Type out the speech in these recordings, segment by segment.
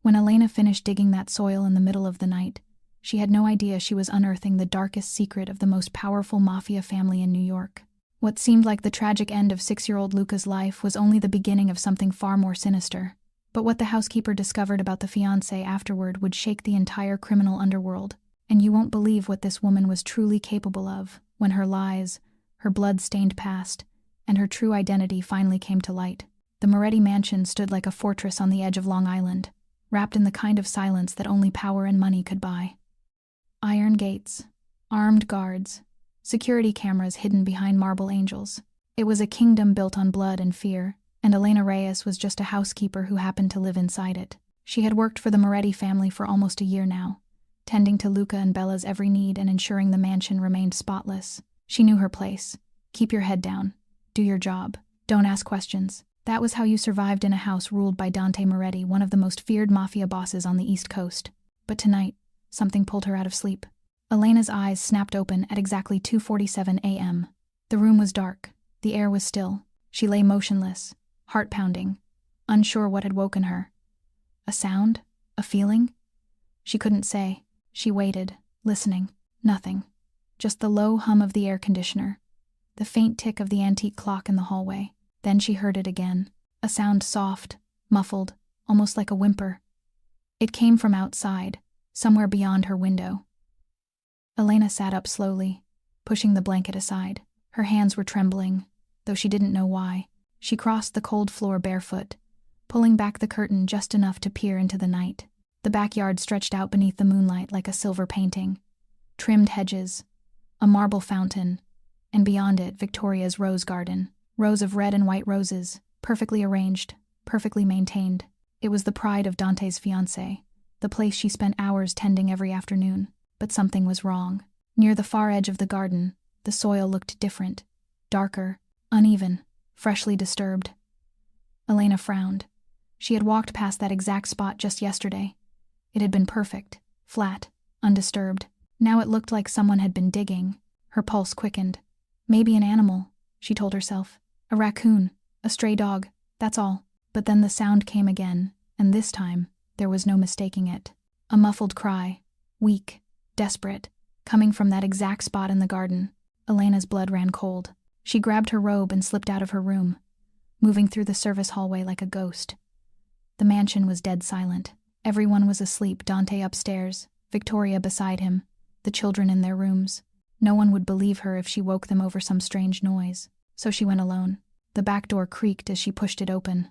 When Elena finished digging that soil in the middle of the night, she had no idea she was unearthing the darkest secret of the most powerful Mafia family in New York. What seemed like the tragic end of 6-year-old Luca's life was only the beginning of something far more sinister. But what the housekeeper discovered about the fiancé afterward would shake the entire criminal underworld, and you won't believe what this woman was truly capable of when her lies, her blood-stained past, and her true identity finally came to light. The Moretti mansion stood like a fortress on the edge of Long Island, wrapped in the kind of silence that only power and money could buy. Iron gates, armed guards, security cameras hidden behind marble angels. It was a kingdom built on blood and fear, and Elena Reyes was just a housekeeper who happened to live inside it. She had worked for the Moretti family for almost a year now, tending to Luca and Bella's every need and ensuring the mansion remained spotless. She knew her place. Keep your head down. Do your job. Don't ask questions. That was how you survived in a house ruled by Dante Moretti, one of the most feared mafia bosses on the East Coast. But tonight, something pulled her out of sleep. Elena's eyes snapped open at exactly 2:47 a.m. The room was dark. The air was still. She lay motionless, heart pounding, unsure what had woken her. A sound? A feeling? She couldn't say. She waited, listening. Nothing. Just the low hum of the air conditioner, the faint tick of the antique clock in the hallway. Then she heard it again. A sound soft, muffled, almost like a whimper. It came from outside, somewhere beyond her window. Elena sat up slowly, pushing the blanket aside. Her hands were trembling, though she didn't know why. She crossed the cold floor barefoot, pulling back the curtain just enough to peer into the night. The backyard stretched out beneath the moonlight like a silver painting. Trimmed hedges, a marble fountain, and beyond it Victoria's rose garden. Rows of red and white roses, perfectly arranged, perfectly maintained. It was the pride of Dante's fiancé, the place she spent hours tending every afternoon. But something was wrong. Near the far edge of the garden, the soil looked different, darker, uneven, freshly disturbed. Elena frowned. She had walked past that exact spot just yesterday. It had been perfect, flat, undisturbed. Now it looked like someone had been digging. Her pulse quickened. Maybe an animal, she told herself. A raccoon, a stray dog, that's all. But then the sound came again, and this time, there was no mistaking it. A muffled cry, weak, desperate, coming from that exact spot in the garden. Elena's blood ran cold. She grabbed her robe and slipped out of her room, moving through the service hallway like a ghost. The mansion was dead silent. Everyone was asleep, Dante upstairs, Victoria beside him, the children in their rooms. No one would believe her if she woke them over some strange noise. So she went alone. The back door creaked as she pushed it open.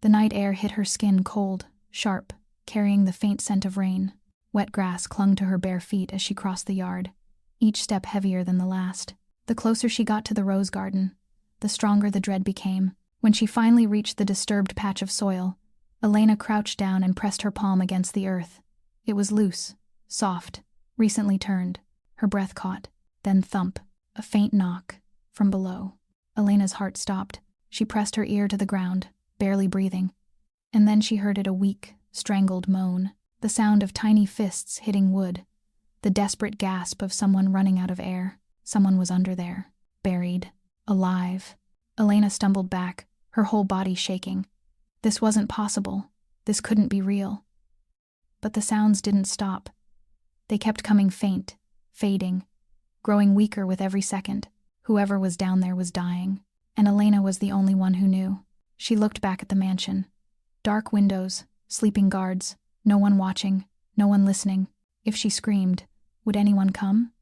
The night air hit her skin cold, sharp, carrying the faint scent of rain. Wet grass clung to her bare feet as she crossed the yard, each step heavier than the last. The closer she got to the rose garden, the stronger the dread became. When she finally reached the disturbed patch of soil, Elena crouched down and pressed her palm against the earth. It was loose, soft, recently turned. Her breath caught, then thump, a faint knock, from below. Elena's heart stopped. She pressed her ear to the ground, barely breathing. And then she heard it, a weak, strangled moan, the sound of tiny fists hitting wood, the desperate gasp of someone running out of air. Someone was under there, buried, alive. Elena stumbled back, her whole body shaking. This wasn't possible. This couldn't be real. But the sounds didn't stop. They kept coming, faint, fading, growing weaker with every second. Whoever was down there was dying, and Elena was the only one who knew. She looked back at the mansion. Dark windows, sleeping guards, no one watching, no one listening. If she screamed, would anyone come?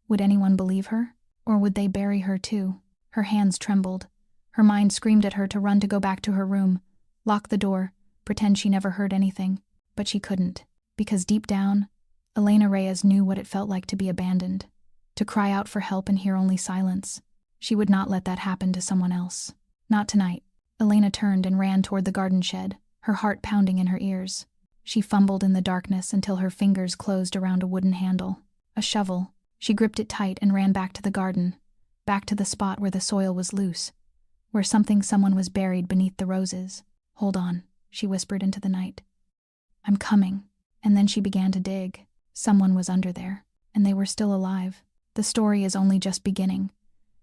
Would anyone believe her? Or would they bury her too? Her hands trembled. Her mind screamed at her to run, to go back to her room, lock the door, pretend she never heard anything. But she couldn't, because deep down, Elena Reyes knew what it felt like to be abandoned, to cry out for help and hear only silence. She would not let that happen to someone else. Not tonight. Elena turned and ran toward the garden shed, her heart pounding in her ears. She fumbled in the darkness until her fingers closed around a wooden handle. A shovel. She gripped it tight and ran back to the garden, back to the spot where the soil was loose, where someone was buried beneath the roses. "Hold on," she whispered into the night. "I'm coming." And then she began to dig. Someone was under there, and they were still alive. The story is only just beginning,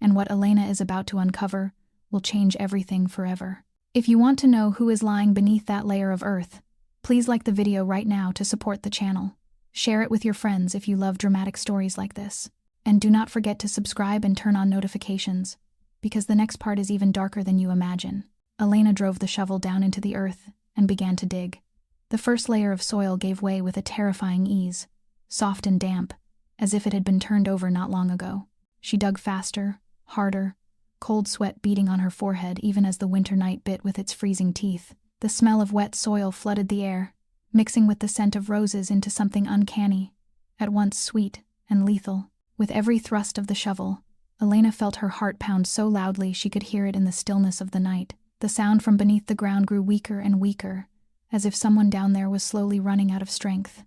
and what Elena is about to uncover will change everything forever. If you want to know who is lying beneath that layer of earth, Please like the video right now to support the channel. Share it with your friends if you love dramatic stories like this. And do not forget to subscribe and turn on notifications, because the next part is even darker than you imagine. Elena drove the shovel down into the earth and began to dig. The first layer of soil gave way with a terrifying ease, soft and damp, as if it had been turned over not long ago. She dug faster, harder, cold sweat beating on her forehead even as the winter night bit with its freezing teeth. The smell of wet soil flooded the air, mixing with the scent of roses into something uncanny, at once sweet and lethal. With every thrust of the shovel, Elena felt her heart pound so loudly she could hear it in the stillness of the night. The sound from beneath the ground grew weaker and weaker, as if someone down there was slowly running out of strength.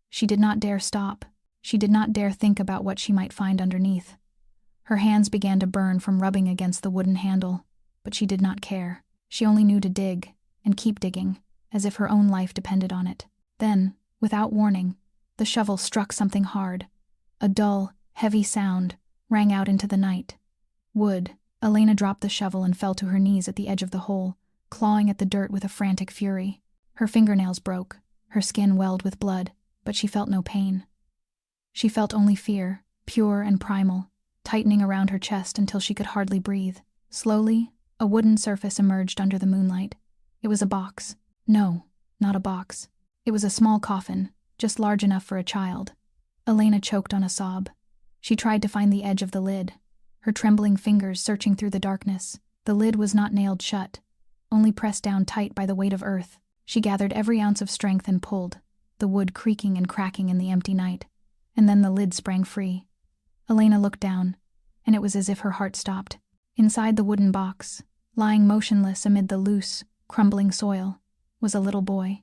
She did not dare stop. She did not dare think about what she might find underneath. Her hands began to burn from rubbing against the wooden handle, but she did not care. She only knew to dig, and keep digging, as if her own life depended on it. Then, without warning, the shovel struck something hard. A dull, heavy sound rang out into the night. Wood. Elena dropped the shovel and fell to her knees at the edge of the hole, clawing at the dirt with a frantic fury. Her fingernails broke, her skin welled with blood, but she felt no pain. She felt only fear, pure and primal, tightening around her chest until she could hardly breathe. Slowly, a wooden surface emerged under the moonlight. It was a box. No, not a box. It was a small coffin, just large enough for a child. Elena choked on a sob. She tried to find the edge of the lid, her trembling fingers searching through the darkness. The lid was not nailed shut, only pressed down tight by the weight of earth. She gathered every ounce of strength and pulled, the wood creaking and cracking in the empty night. And then the lid sprang free. Elena looked down, and it was as if her heart stopped. Inside the wooden box, lying motionless amid the loose, crumbling soil, was a little boy.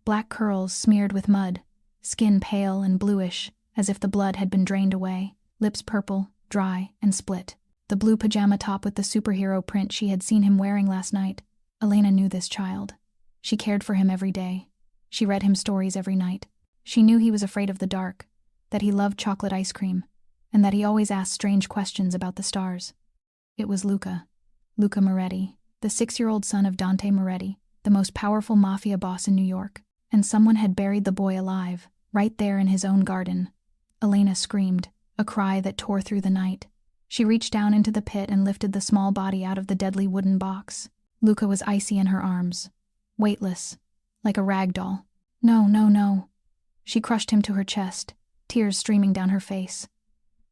Black curls smeared with mud, skin pale and bluish, as if the blood had been drained away, lips purple, dry, and split. The blue pajama top with the superhero print she had seen him wearing last night. Elena knew this child. She cared for him every day. She read him stories every night. She knew he was afraid of the dark, that he loved chocolate ice cream, and that he always asked strange questions about the stars. It was Luca Moretti, the 6-year-old son of Dante Moretti, the most powerful mafia boss in New York, and someone had buried the boy alive, right there in his own garden. Elena screamed, a cry that tore through the night. She reached down into the pit and lifted the small body out of the deadly wooden box. Luca was icy in her arms, weightless, like a rag doll. No, no, no. She crushed him to her chest, tears streaming down her face.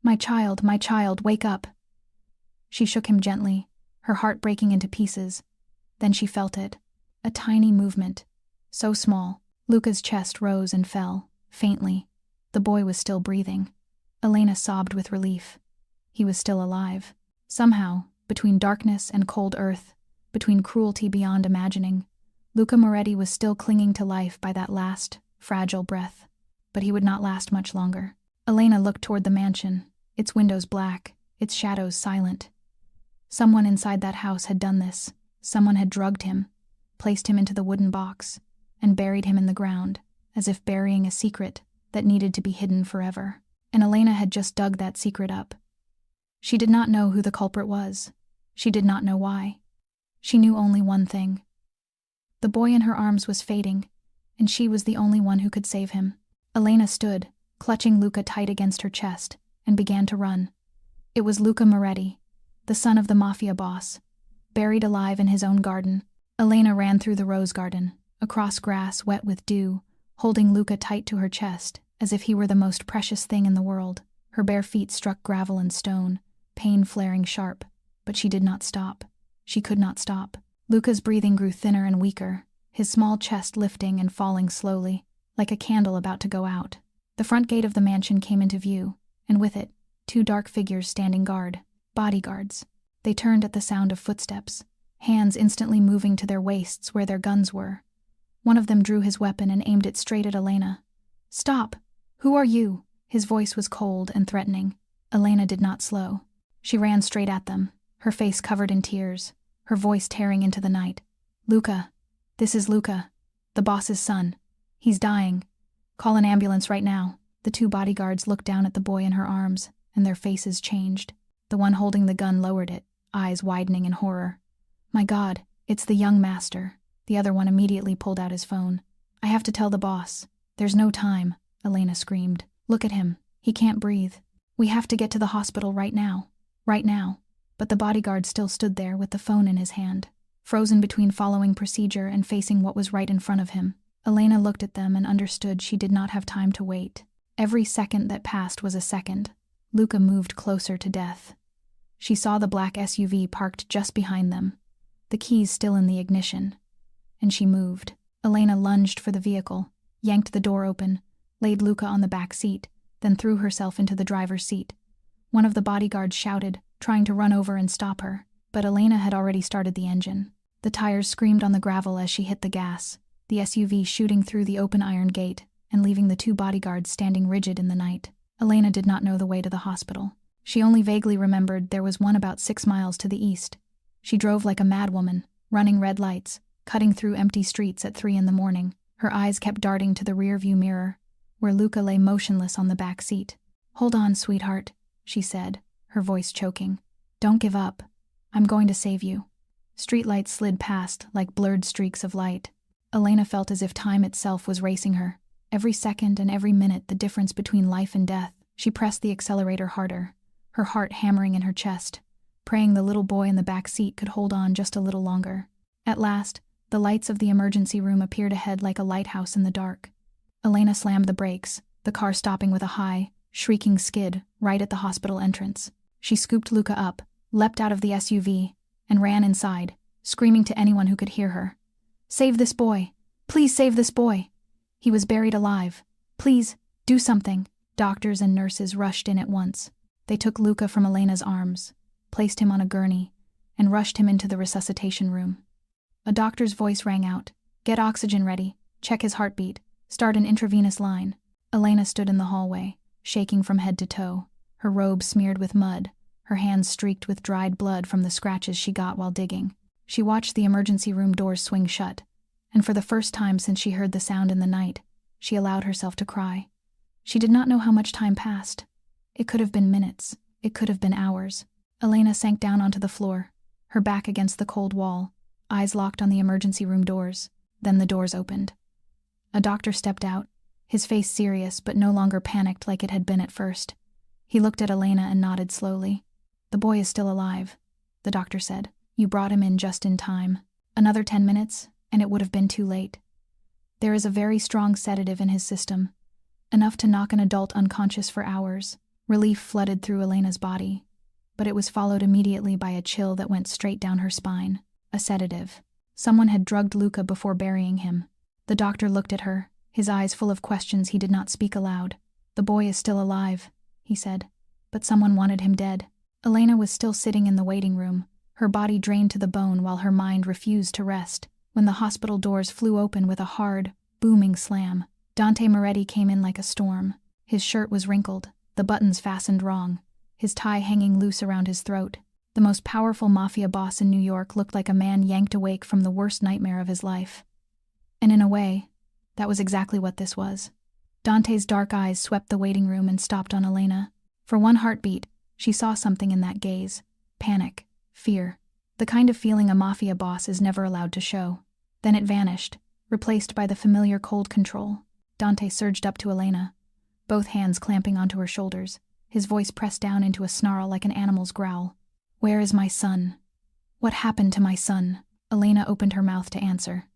My child, wake up. She shook him gently, her heart breaking into pieces. Then she felt it, a tiny movement, so small. Luca's chest rose and fell, faintly. The boy was still breathing. Elena sobbed with relief. He was still alive. Somehow, between darkness and cold earth, between cruelty beyond imagining, Luca Moretti was still clinging to life by that last, fragile breath. But he would not last much longer. Elena looked toward the mansion, its windows black, its shadows silent. Someone inside that house had done this. Someone had drugged him, placed him into the wooden box, and buried him in the ground, as if burying a secret that needed to be hidden forever. And Elena had just dug that secret up. She did not know who the culprit was. She did not know why. She knew only one thing. The boy in her arms was fading, and she was the only one who could save him. Elena stood, clutching Luca tight against her chest, and began to run. It was Luca Moretti, the son of the mafia boss, buried alive in his own garden. Elena ran through the rose garden, across grass wet with dew, holding Luca tight to her chest, as if he were the most precious thing in the world. Her bare feet struck gravel and stone, pain flaring sharp, but she did not stop. She could not stop. Luca's breathing grew thinner and weaker, his small chest lifting and falling slowly, like a candle about to go out. The front gate of the mansion came into view, and with it, 2 dark figures standing guard, bodyguards. They turned at the sound of footsteps, hands instantly moving to their waists where their guns were. One of them drew his weapon and aimed it straight at Elena. "Stop! Who are you?" His voice was cold and threatening. Elena did not slow. She ran straight at them, her face covered in tears, her voice tearing into the night. "Luca. This is Luca, the boss's son. He's dying. Call an ambulance right now." The 2 bodyguards looked down at the boy in her arms, and their faces changed. The one holding the gun lowered it, eyes widening in horror. "My God, it's the young master." The other one immediately pulled out his phone. I have to tell the boss. There's no time, Elena screamed. Look at him. He can't breathe. We have to get to the hospital right now. Right now. But the bodyguard still stood there with the phone in his hand, frozen between following procedure and facing what was right in front of him. Elena looked at them and understood she did not have time to wait. Every second that passed was a second. Luca moved closer to death. She saw the black SUV parked just behind them, the keys still in the ignition. And she moved. Elena lunged for the vehicle, yanked the door open, laid Luca on the back seat, then threw herself into the driver's seat. One of the bodyguards shouted, trying to run over and stop her, but Elena had already started the engine. The tires screamed on the gravel as she hit the gas, the SUV shooting through the open iron gate and leaving the two bodyguards standing rigid in the night. Elena did not know the way to the hospital. She only vaguely remembered there was one about 6 miles to the east. She drove like a madwoman, running red lights, cutting through empty streets at 3 a.m. Her eyes kept darting to the rearview mirror, where Luca lay motionless on the back seat. "Hold on, sweetheart," she said, her voice choking. "Don't give up. I'm going to save you." Streetlights slid past like blurred streaks of light. Elena felt as if time itself was racing her. Every second and every minute the difference between life and death. She pressed the accelerator harder, her heart hammering in her chest, praying the little boy in the back seat could hold on just a little longer. At last, the lights of the emergency room appeared ahead like a lighthouse in the dark. Elena slammed the brakes, the car stopping with a high, shrieking skid right at the hospital entrance. She scooped Luca up, leapt out of the SUV, and ran inside, screaming to anyone who could hear her. "Save this boy! Please save this boy! He was buried alive. Please, do something." Doctors and nurses rushed in at once. They took Luca from Elena's arms, placed him on a gurney, and rushed him into the resuscitation room. A doctor's voice rang out. "Get oxygen ready, check his heartbeat, start an intravenous line." Elena stood in the hallway, shaking from head to toe, her robe smeared with mud, her hands streaked with dried blood from the scratches she got while digging. She watched the emergency room doors swing shut, and for the first time since she heard the sound in the night, she allowed herself to cry. She did not know how much time passed. It could have been minutes. It could have been hours. Elena sank down onto the floor, her back against the cold wall, eyes locked on the emergency room doors. Then the doors opened. A doctor stepped out, his face serious but no longer panicked like it had been at first. He looked at Elena and nodded slowly. "The boy is still alive," the doctor said. "You brought him in just in time. Another 10 minutes, and it would have been too late. There is a very strong sedative in his system, enough to knock an adult unconscious for hours." Relief flooded through Elena's body, but it was followed immediately by a chill that went straight down her spine. A sedative. Someone had drugged Luca before burying him. The doctor looked at her, his eyes full of questions he did not speak aloud. "The boy is still alive," he said, "but someone wanted him dead." Elena was still sitting in the waiting room, her body drained to the bone while her mind refused to rest, when the hospital doors flew open with a hard, booming slam. Dante Moretti came in like a storm. His shirt was wrinkled, the buttons fastened wrong, his tie hanging loose around his throat. The most powerful mafia boss in New York looked like a man yanked awake from the worst nightmare of his life. And in a way, that was exactly what this was. Dante's dark eyes swept the waiting room and stopped on Elena. For one heartbeat, she saw something in that gaze. Panic, fear, the kind of feeling a mafia boss is never allowed to show. Then it vanished, replaced by the familiar cold control. Dante surged up to Elena, both hands clamping onto her shoulders, his voice pressed down into a snarl like an animal's growl. "Where is my son? What happened to my son?" Elena opened her mouth to answer.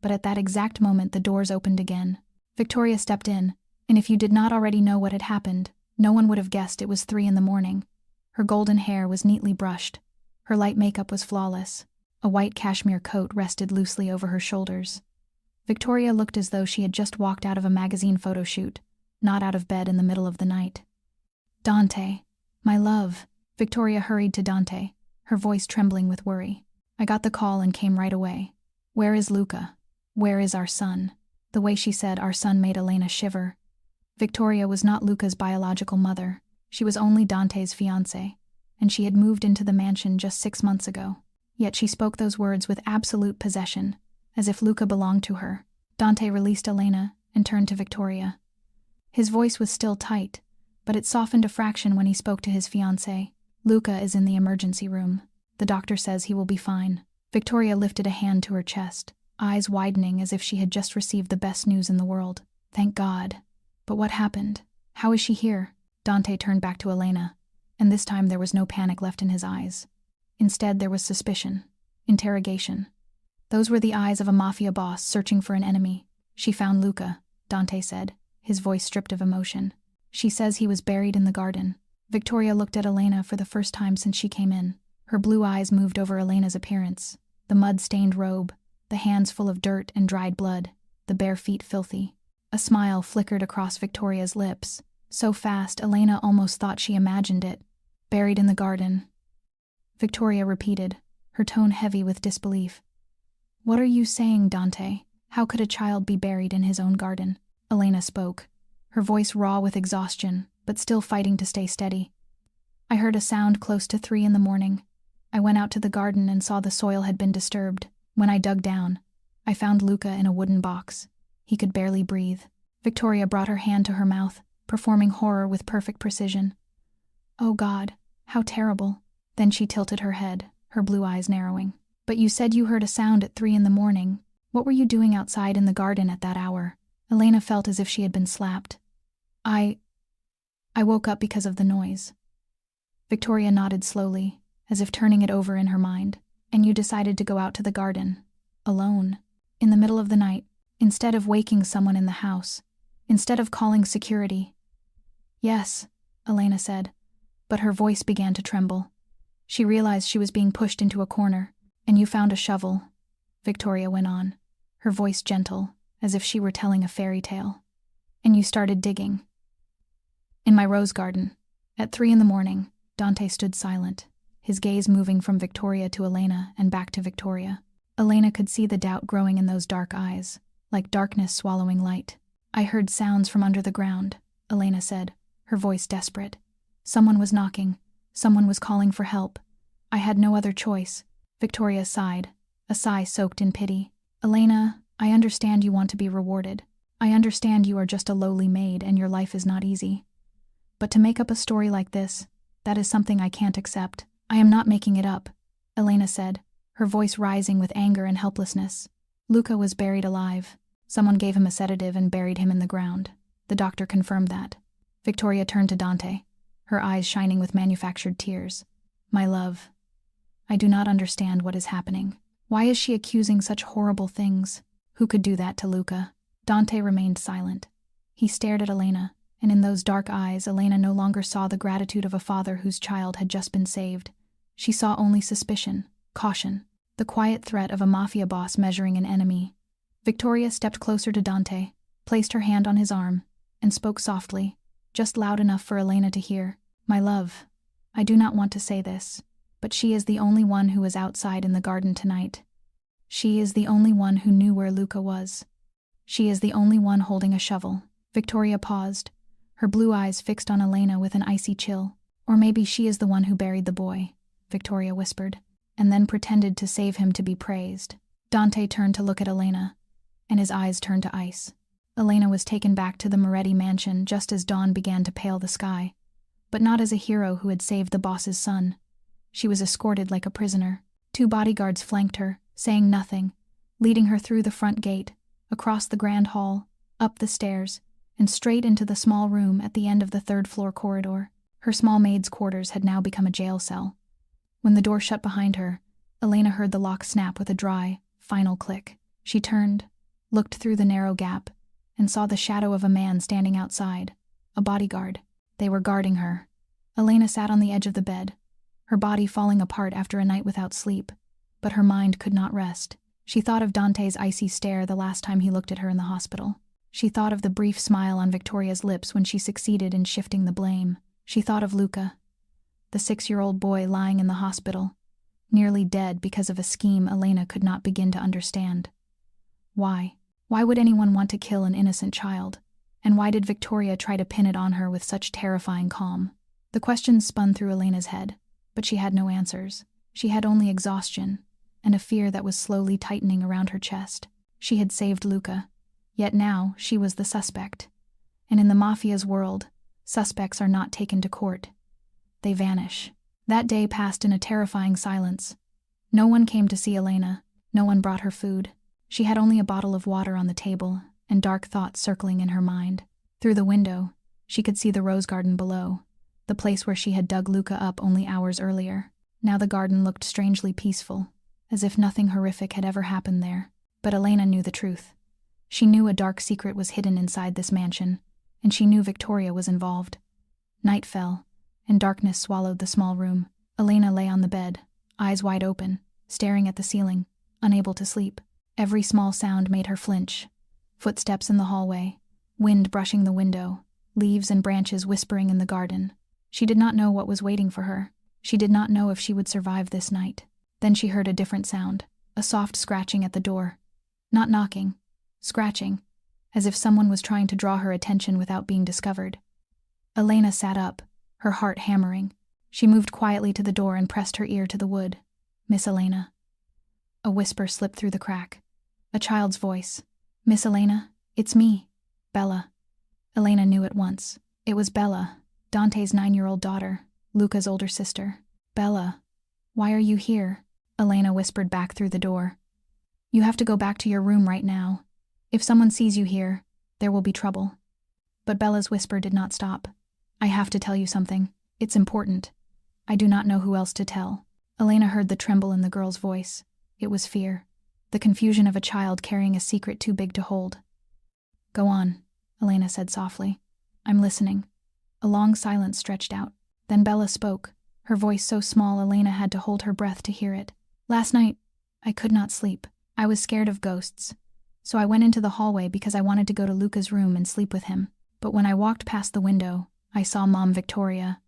But at that exact moment the doors opened again. Victoria stepped in, and if you did not already know what had happened, no one would have guessed it was 3 a.m. Her golden hair was neatly brushed. Her light makeup was flawless. A white cashmere coat rested loosely over her shoulders. Victoria looked as though she had just walked out of a magazine photo shoot, not out of bed in the middle of the night. "Dante, my love." Victoria hurried to Dante, her voice trembling with worry. "I got the call and came right away. Where is Luca? Where is our son?" The way she said our son made Elena shiver. Victoria was not Luca's biological mother. She was only Dante's fiancée, and she had moved into the mansion just 6 months ago. Yet she spoke those words with absolute possession, as if Luca belonged to her. Dante released Elena and turned to Victoria. His voice was still tight, but it softened a fraction when he spoke to his fiancée. "Luca is in the emergency room. The doctor says he will be fine." Victoria lifted a hand to her chest, eyes widening as if she had just received the best news in the world. Thank God. But what happened? How is she here? Dante turned back to Elena, and this time there was no panic left in his eyes. Instead, there was suspicion, interrogation. Those were the eyes of a mafia boss searching for an enemy. She found Luca, Dante said, his voice stripped of emotion. She says he was buried in the garden. Victoria looked at Elena for the first time since she came in. Her blue eyes moved over Elena's appearance, the mud-stained robe, the hands full of dirt and dried blood, the bare feet filthy. A smile flickered across Victoria's lips, so fast Elena almost thought she imagined it. Buried in the garden. Victoria repeated, her tone heavy with disbelief. What are you saying, Dante? How could a child be buried in his own garden? Elena spoke, her voice raw with exhaustion, but still fighting to stay steady. I heard a sound close to 3 a.m. I went out to the garden and saw the soil had been disturbed. When I dug down, I found Luca in a wooden box. He could barely breathe. Victoria brought her hand to her mouth, performing horror with perfect precision. Oh God, how terrible. Then she tilted her head, her blue eyes narrowing. But you said you heard a sound at 3 a.m. What were you doing outside in the garden at that hour? Elena felt as if she had been slapped. I woke up because of the noise. Victoria nodded slowly, as if turning it over in her mind. And you decided to go out to the garden, alone, in the middle of the night, instead of waking someone in the house, instead of calling security. Yes, Elena said, but her voice began to tremble. She realized she was being pushed into a corner. And you found a shovel, Victoria went on, her voice gentle, as if she were telling a fairy tale. And you started digging. In my rose garden. At 3 a.m, Dante stood silent, his gaze moving from Victoria to Elena and back to Victoria. Elena could see the doubt growing in those dark eyes, like darkness swallowing light. I heard sounds from under the ground, Elena said, her voice desperate. Someone was knocking. Someone was calling for help. I had no other choice. Victoria sighed, a sigh soaked in pity. Elena, I understand you want to be rewarded. I understand you are just a lowly maid and your life is not easy. But to make up a story like this, that is something I can't accept. I am not making it up, Elena said, her voice rising with anger and helplessness. Luca was buried alive. Someone gave him a sedative and buried him in the ground. The doctor confirmed that. Victoria turned to Dante, her eyes shining with manufactured tears. My love, I do not understand what is happening. Why is she accusing such horrible things? Who could do that to Luca? Dante remained silent. He stared at Elena, and in those dark eyes, Elena no longer saw the gratitude of a father whose child had just been saved. She saw only suspicion, caution, the quiet threat of a mafia boss measuring an enemy. Victoria stepped closer to Dante, placed her hand on his arm, and spoke softly, just loud enough for Elena to hear. My love, I do not want to say this, but she is the only one who was outside in the garden tonight. She is the only one who knew where Luca was. She is the only one holding a shovel. Victoria paused, her blue eyes fixed on Elena with an icy chill. Or maybe she is the one who buried the boy, Victoria whispered, and then pretended to save him to be praised. Dante turned to look at Elena, and his eyes turned to ice. Elena was taken back to the Moretti mansion just as dawn began to pale the sky, but not as a hero who had saved the boss's son. She was escorted like a prisoner. 2 bodyguards flanked her, saying nothing, leading her through the front gate, across the grand hall, up the stairs, and straight into the small room at the end of the 3rd-floor corridor. Her small maid's quarters had now become a jail cell. When the door shut behind her, Elena heard the lock snap with a dry, final click. She turned, looked through the narrow gap, and saw the shadow of a man standing outside, a bodyguard. They were guarding her. Elena sat on the edge of the bed, her body falling apart after a night without sleep, but her mind could not rest. She thought of Dante's icy stare the last time he looked at her in the hospital. She thought of the brief smile on Victoria's lips when she succeeded in shifting the blame. She thought of Luca, the 6-year-old boy lying in the hospital, nearly dead because of a scheme Elena could not begin to understand. Why? Why would anyone want to kill an innocent child? And why did Victoria try to pin it on her with such terrifying calm? The questions spun through Elena's head, but she had no answers. She had only exhaustion, and a fear that was slowly tightening around her chest. She had saved Luca, yet now she was the suspect. And in the Mafia's world, suspects are not taken to court. They vanish. That day passed in a terrifying silence. No one came to see Elena, no one brought her food. She had only a bottle of water on the table and dark thoughts circling in her mind. Through the window, she could see the rose garden below, the place where she had dug Luca up only hours earlier. Now the garden looked strangely peaceful, as if nothing horrific had ever happened there. But Elena knew the truth. She knew a dark secret was hidden inside this mansion, and she knew Victoria was involved. Night fell, and darkness swallowed the small room. Elena lay on the bed, eyes wide open, staring at the ceiling, unable to sleep. Every small sound made her flinch. Footsteps in the hallway, wind brushing the window, leaves and branches whispering in the garden. She did not know what was waiting for her. She did not know if she would survive this night. Then she heard a different sound, a soft scratching at the door. Not knocking, scratching, as if someone was trying to draw her attention without being discovered. Elena sat up, her heart hammering. She moved quietly to the door and pressed her ear to the wood. "Miss Elena." A whisper slipped through the crack. A child's voice. "Miss Elena, it's me, Bella." Elena knew at once. It was Bella, Dante's 9-year-old daughter, Luca's older sister. "Bella, why are you here?" Elena whispered back through the door. "You have to go back to your room right now. If someone sees you here, there will be trouble." But Bella's whisper did not stop. "I have to tell you something. It's important. I do not know who else to tell." Elena heard the tremble in the girl's voice. It was fear, the confusion of a child carrying a secret too big to hold. "Go on," Elena said softly. "I'm listening." A long silence stretched out. Then Bella spoke, her voice so small Elena had to hold her breath to hear it. "Last night, I could not sleep. I was scared of ghosts. So I went into the hallway because I wanted to go to Luca's room and sleep with him. But when I walked past the window, I saw Mom Victoria."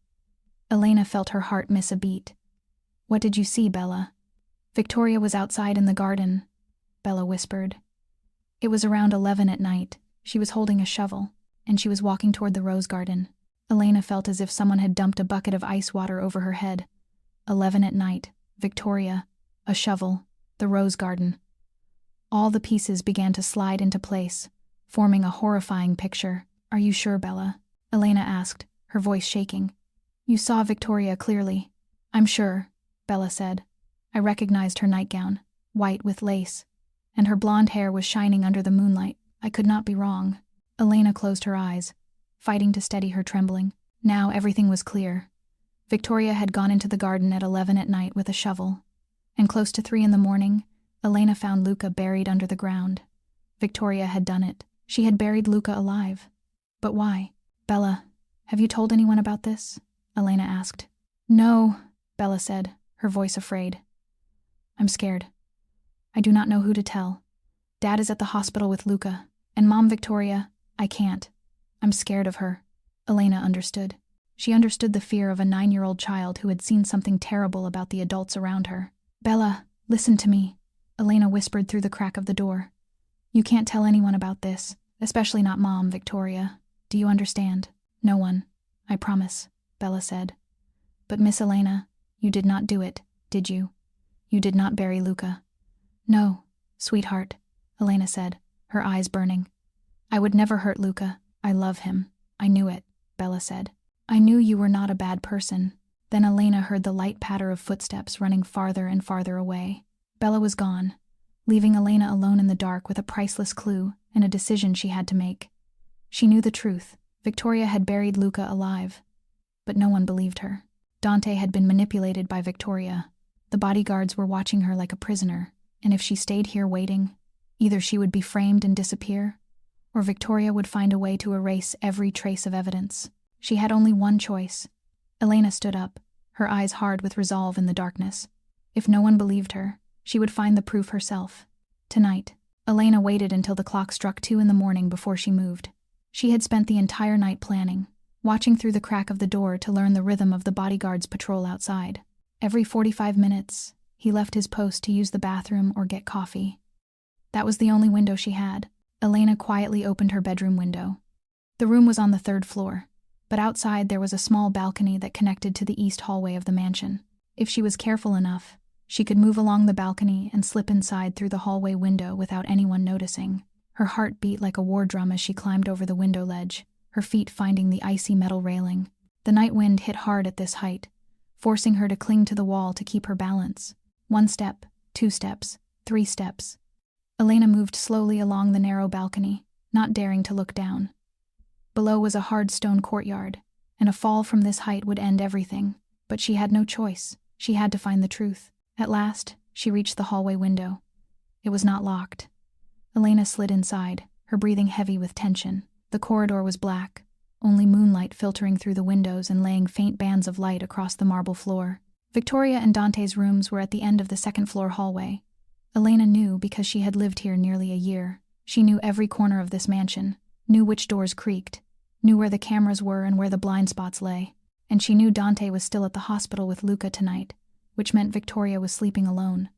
Elena felt her heart miss a beat. "What did you see, Bella?" "Victoria was outside in the garden," Bella whispered. "It was around 11 at night. She was holding a shovel, and she was walking toward the rose garden." Elena felt as if someone had dumped a bucket of ice water over her head. 11 at night, Victoria, a shovel, the rose garden. All the pieces began to slide into place, forming a horrifying picture. "Are you sure, Bella?" Elena asked, her voice shaking. "You saw Victoria clearly." "I'm sure," Bella said. "I recognized her nightgown, white with lace, and her blonde hair was shining under the moonlight. I could not be wrong." Elena closed her eyes, fighting to steady her trembling. Now everything was clear. Victoria had gone into the garden at 11 at night with a shovel, and close to 3 in the morning, Elena found Luca buried under the ground. Victoria had done it. She had buried Luca alive. But why? "Bella, have you told anyone about this?" Elena asked. "No," Bella said, her voice afraid. "I'm scared. I do not know who to tell. Dad is at the hospital with Luca, and Mom Victoria, I can't. I'm scared of her." Elena understood. She understood the fear of a 9-year-old child who had seen something terrible about the adults around her. "Bella, listen to me," Elena whispered through the crack of the door. "You can't tell anyone about this, especially not Mom Victoria. Do you understand?" "No one, I promise," Bella said. "But Miss Elena, you did not do it, did you? You did not bury Luca." "No, sweetheart," Elena said, her eyes burning. "I would never hurt Luca. I love him. I knew it," Bella said. "I knew you were not a bad person." Then Elena heard the light patter of footsteps running farther and farther away. Bella was gone, leaving Elena alone in the dark with a priceless clue and a decision she had to make. She knew the truth. Victoria had buried Luca alive. But no one believed her. Dante had been manipulated by Victoria. The bodyguards were watching her like a prisoner, and if she stayed here waiting, either she would be framed and disappear, or Victoria would find a way to erase every trace of evidence. She had only one choice. Elena stood up, her eyes hard with resolve in the darkness. If no one believed her, she would find the proof herself. Tonight, Elena waited until the clock struck 2 in the morning before she moved. She had spent the entire night planning, watching through the crack of the door to learn the rhythm of the bodyguard's patrol outside. Every 45 minutes, he left his post to use the bathroom or get coffee. That was the only window she had. Elena quietly opened her bedroom window. The room was on the 3rd floor, but outside there was a small balcony that connected to the east hallway of the mansion. If she was careful enough, she could move along the balcony and slip inside through the hallway window without anyone noticing. Her heart beat like a war drum as she climbed over the window ledge, her feet finding the icy metal railing. The night wind hit hard at this height, forcing her to cling to the wall to keep her balance. 1 step, 2 steps, 3 steps. Elena moved slowly along the narrow balcony, not daring to look down. Below was a hard stone courtyard, and a fall from this height would end everything. But she had no choice. She had to find the truth. At last, she reached the hallway window. It was not locked. Elena slid inside, her breathing heavy with tension. The corridor was black, only moonlight filtering through the windows and laying faint bands of light across the marble floor. Victoria and Dante's rooms were at the end of the second-floor hallway. Elena knew because she had lived here nearly a year. She knew every corner of this mansion, knew which doors creaked, knew where the cameras were and where the blind spots lay. And she knew Dante was still at the hospital with Luca tonight, which meant Victoria was sleeping alone.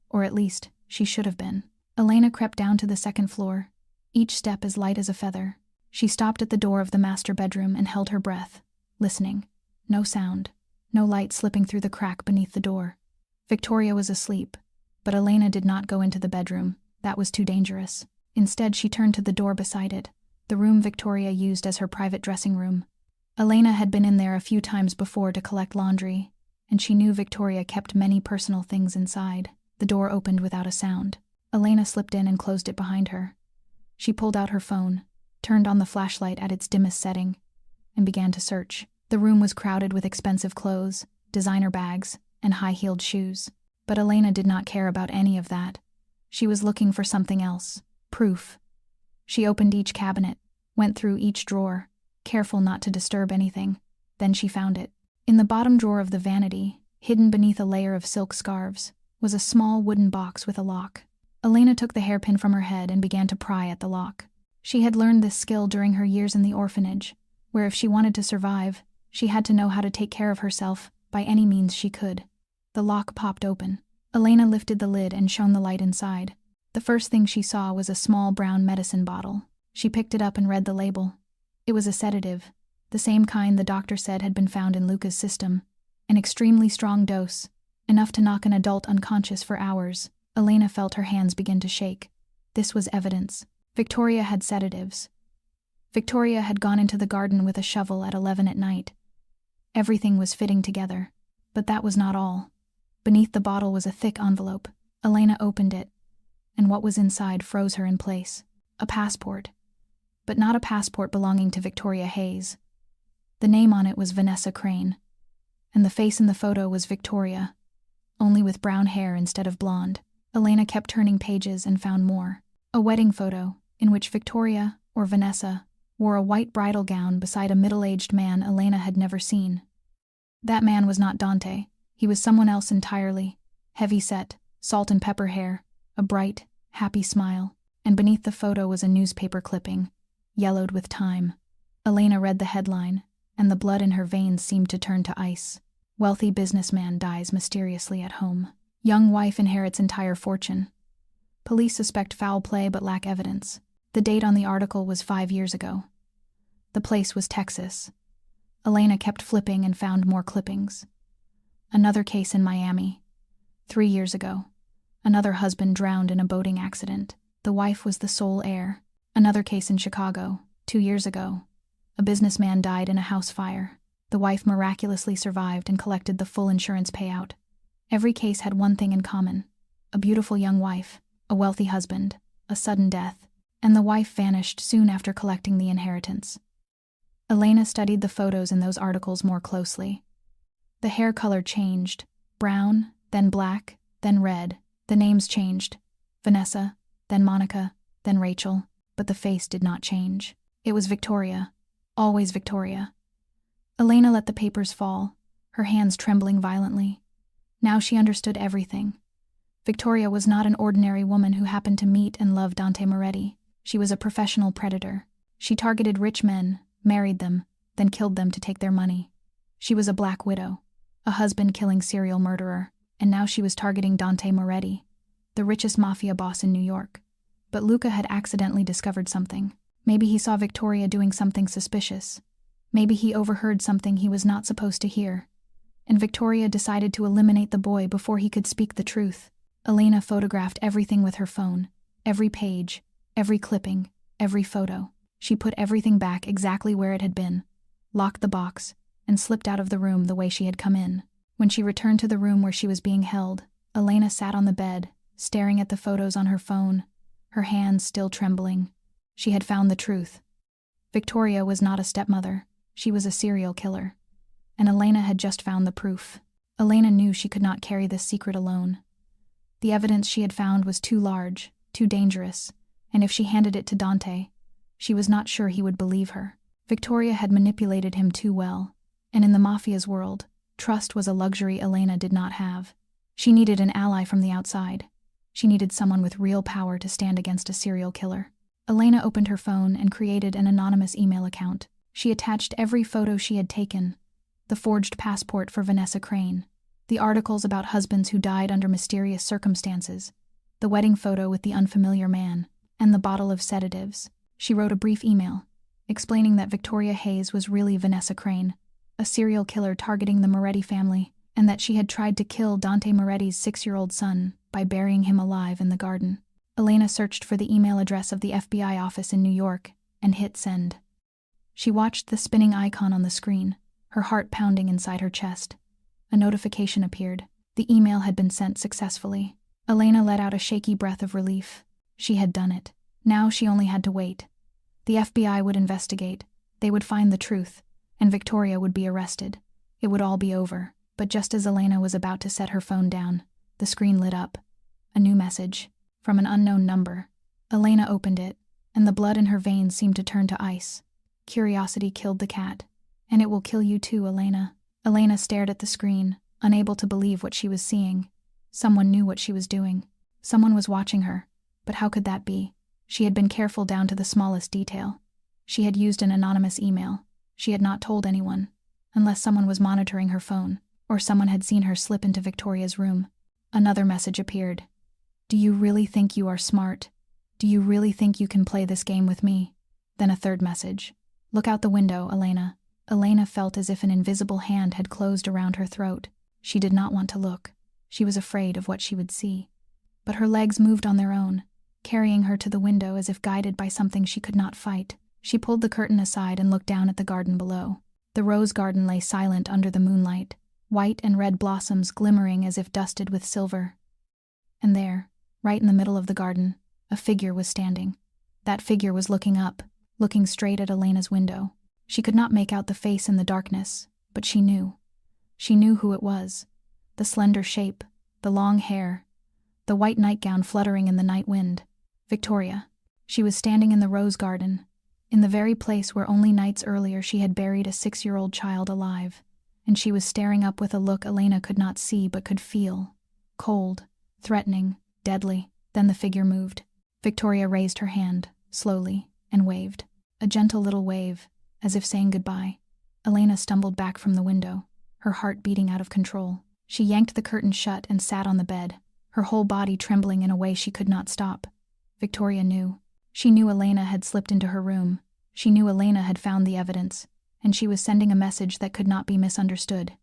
Or at least, she should have been. Elena crept down to the second floor, each step as light as a feather. She stopped at the door of the master bedroom and held her breath, listening. No sound, no light slipping through the crack beneath the door. Victoria was asleep, but Elena did not go into the bedroom. That was too dangerous. Instead, she turned to the door beside it, the room Victoria used as her private dressing room. Elena had been in there a few times before to collect laundry, and she knew Victoria kept many personal things inside. The door opened without a sound. Elena slipped in and closed it behind her. She pulled out her phone, turned on the flashlight at its dimmest setting, and began to search. The room was crowded with expensive clothes, designer bags, and high-heeled shoes. But Elena did not care about any of that. She was looking for something else. Proof. She opened each cabinet, went through each drawer, careful not to disturb anything. Then she found it. In the bottom drawer of the vanity, hidden beneath a layer of silk scarves, was a small wooden box with a lock. Elena took the hairpin from her head and began to pry at the lock. She had learned this skill during her years in the orphanage, where if she wanted to survive, she had to know how to take care of herself by any means she could. The lock popped open. Elena lifted the lid and shone the light inside. The first thing she saw was a small brown medicine bottle. She picked it up and read the label. It was a sedative, the same kind the doctor said had been found in Luca's system. An extremely strong dose, enough to knock an adult unconscious for hours. Elena felt her hands begin to shake. This was evidence. Victoria had sedatives. Victoria had gone into the garden with a shovel at 11 at night. Everything was fitting together. But that was not all. Beneath the bottle was a thick envelope. Elena opened it, and what was inside froze her in place. A passport. But not a passport belonging to Victoria Hayes. The name on it was Vanessa Crane, and the face in the photo was Victoria, only with brown hair instead of blonde. Elena kept turning pages and found more. A wedding photo, in which Victoria, or Vanessa, wore a white bridal gown beside a middle-aged man Elena had never seen. That man was not Dante. He was someone else entirely. Heavy-set, salt and pepper hair, a bright, happy smile, and beneath the photo was a newspaper clipping, yellowed with time. Elena read the headline, and the blood in her veins seemed to turn to ice. Wealthy businessman dies mysteriously at home. Young wife inherits entire fortune. Police suspect foul play but lack evidence. The date on the article was 5 years ago. The place was Texas. Elena kept flipping and found more clippings. Another case in Miami. 3 years ago. Another husband drowned in a boating accident. The wife was the sole heir. Another case in Chicago. 2 years ago. A businessman died in a house fire. The wife miraculously survived and collected the full insurance payout. Every case had one thing in common. A beautiful young wife, a wealthy husband, a sudden death, and the wife vanished soon after collecting the inheritance. Elena studied the photos in those articles more closely. The hair color changed, brown, then black, then red. The names changed, Vanessa, then Monica, then Rachel, but the face did not change. It was Victoria, always Victoria. Elena let the papers fall, her hands trembling violently. Now she understood everything. Victoria was not an ordinary woman who happened to meet and love Dante Moretti. She was a professional predator. She targeted rich men, married them, then killed them to take their money. She was a black widow, a husband-killing serial murderer, and now she was targeting Dante Moretti, the richest mafia boss in New York. But Luca had accidentally discovered something. Maybe he saw Victoria doing something suspicious. Maybe he overheard something he was not supposed to hear. And Victoria decided to eliminate the boy before he could speak the truth. Elena photographed everything with her phone, every page, every clipping, every photo. She put everything back exactly where it had been, locked the box, and slipped out of the room the way she had come in. When she returned to the room where she was being held, Elena sat on the bed, staring at the photos on her phone, her hands still trembling. She had found the truth. Victoria was not a stepmother. She was a serial killer. And Elena had just found the proof. Elena knew she could not carry this secret alone. The evidence she had found was too large, too dangerous, and if she handed it to Dante, she was not sure he would believe her. Victoria had manipulated him too well, and in the Mafia's world, trust was a luxury Elena did not have. She needed an ally from the outside. She needed someone with real power to stand against a serial killer. Elena opened her phone and created an anonymous email account. She attached every photo she had taken: the forged passport for Vanessa Crane, the articles about husbands who died under mysterious circumstances, the wedding photo with the unfamiliar man, and the bottle of sedatives. She wrote a brief email, explaining that Victoria Hayes was really Vanessa Crane, a serial killer targeting the Moretti family, and that she had tried to kill Dante Moretti's 6-year-old son by burying him alive in the garden. Elena searched for the email address of the FBI office in New York and hit send. She watched the spinning icon on the screen, her heart pounding inside her chest. A notification appeared. The email had been sent successfully. Elena let out a shaky breath of relief. She had done it. Now she only had to wait. The FBI would investigate. They would find the truth, and Victoria would be arrested. It would all be over. But just as Elena was about to set her phone down, the screen lit up. A new message, from an unknown number. Elena opened it, and the blood in her veins seemed to turn to ice. Curiosity killed the cat. And it will kill you too, Elena. Elena stared at the screen, unable to believe what she was seeing. Someone knew what she was doing. Someone was watching her. But how could that be? She had been careful down to the smallest detail. She had used an anonymous email. She had not told anyone, unless someone was monitoring her phone, or someone had seen her slip into Victoria's room. Another message appeared. Do you really think you are smart? Do you really think you can play this game with me? Then a third message. Look out the window, Elena. Elena felt as if an invisible hand had closed around her throat. She did not want to look. She was afraid of what she would see. But her legs moved on their own, carrying her to the window as if guided by something she could not fight. She pulled the curtain aside and looked down at the garden below. The rose garden lay silent under the moonlight, white and red blossoms glimmering as if dusted with silver. And there, right in the middle of the garden, a figure was standing. That figure was looking up, looking straight at Elena's window. She could not make out the face in the darkness, but she knew. She knew who it was. The slender shape, the long hair, the white nightgown fluttering in the night wind. Victoria. She was standing in the rose garden, in the very place where only nights earlier she had buried a 6-year-old child alive, and she was staring up with a look Elena could not see but could feel. Cold, threatening, deadly. Then the figure moved. Victoria raised her hand, slowly, and waved. A gentle little wave, as if saying goodbye. Elena stumbled back from the window, her heart beating out of control. She yanked the curtain shut and sat on the bed, her whole body trembling in a way she could not stop. Victoria knew. She knew Elena had slipped into her room. She knew Elena had found the evidence, and she was sending a message that could not be misunderstood.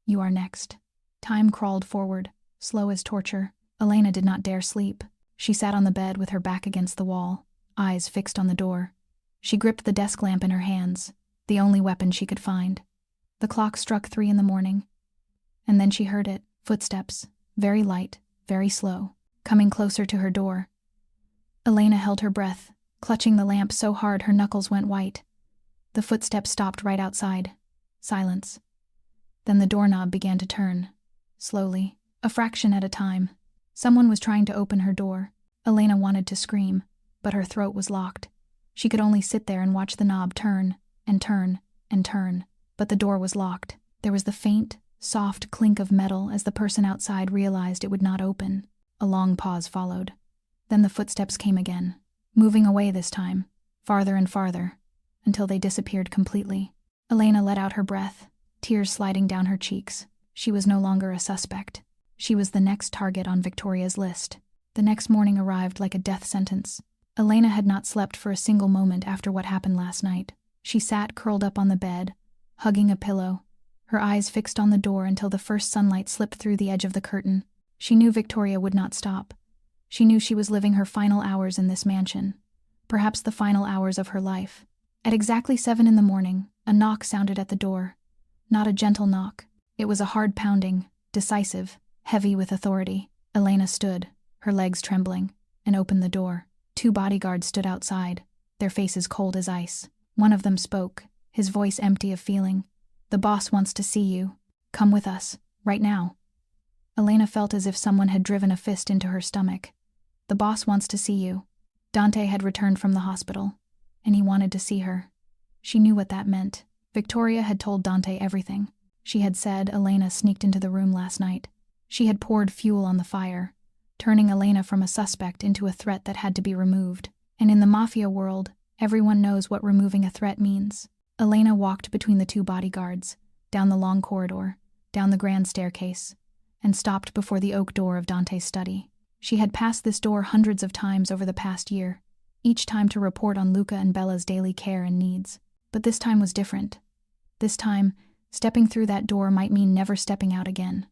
You are next. Time crawled forward, slow as torture. Elena did not dare sleep. She sat on the bed with her back against the wall, eyes fixed on the door. She gripped the desk lamp in her hands, the only weapon she could find. The clock struck 3 in the morning. And then she heard it, footsteps, very light, very slow, coming closer to her door. Elena held her breath, clutching the lamp so hard her knuckles went white. The footsteps stopped right outside. Silence. Then the doorknob began to turn, slowly, a fraction at a time. Someone was trying to open her door. Elena wanted to scream, but her throat was locked. She could only sit there and watch the knob turn, and turn, and turn. But the door was locked. There was the faint, soft clink of metal as the person outside realized it would not open. A long pause followed. Then the footsteps came again, moving away this time, farther and farther, until they disappeared completely. Elena let out her breath, tears sliding down her cheeks. She was no longer a suspect. She was the next target on Victoria's list. The next morning arrived like a death sentence. Elena had not slept for a single moment after what happened last night. She sat curled up on the bed, hugging a pillow, her eyes fixed on the door until the first sunlight slipped through the edge of the curtain. She knew Victoria would not stop. She knew she was living her final hours in this mansion, perhaps the final hours of her life. At exactly 7 in the morning, a knock sounded at the door. Not a gentle knock. It was a hard pounding, decisive, heavy with authority. Elena stood, her legs trembling, and opened the door. 2 bodyguards stood outside, their faces cold as ice. One of them spoke, his voice empty of feeling. "The boss wants to see you. Come with us, right now." Elena felt as if someone had driven a fist into her stomach. "The boss wants to see you." Dante had returned from the hospital, and he wanted to see her. She knew what that meant. Victoria had told Dante everything. She had said Elena sneaked into the room last night. She had poured fuel on the fire, turning Elena from a suspect into a threat that had to be removed. And in the Mafia world, everyone knows what removing a threat means. Elena walked between the 2 bodyguards, down the long corridor, down the grand staircase, and stopped before the oak door of Dante's study. She had passed this door hundreds of times over the past year, each time to report on Luca and Bella's daily care and needs. But this time was different. This time, stepping through that door might mean never stepping out again.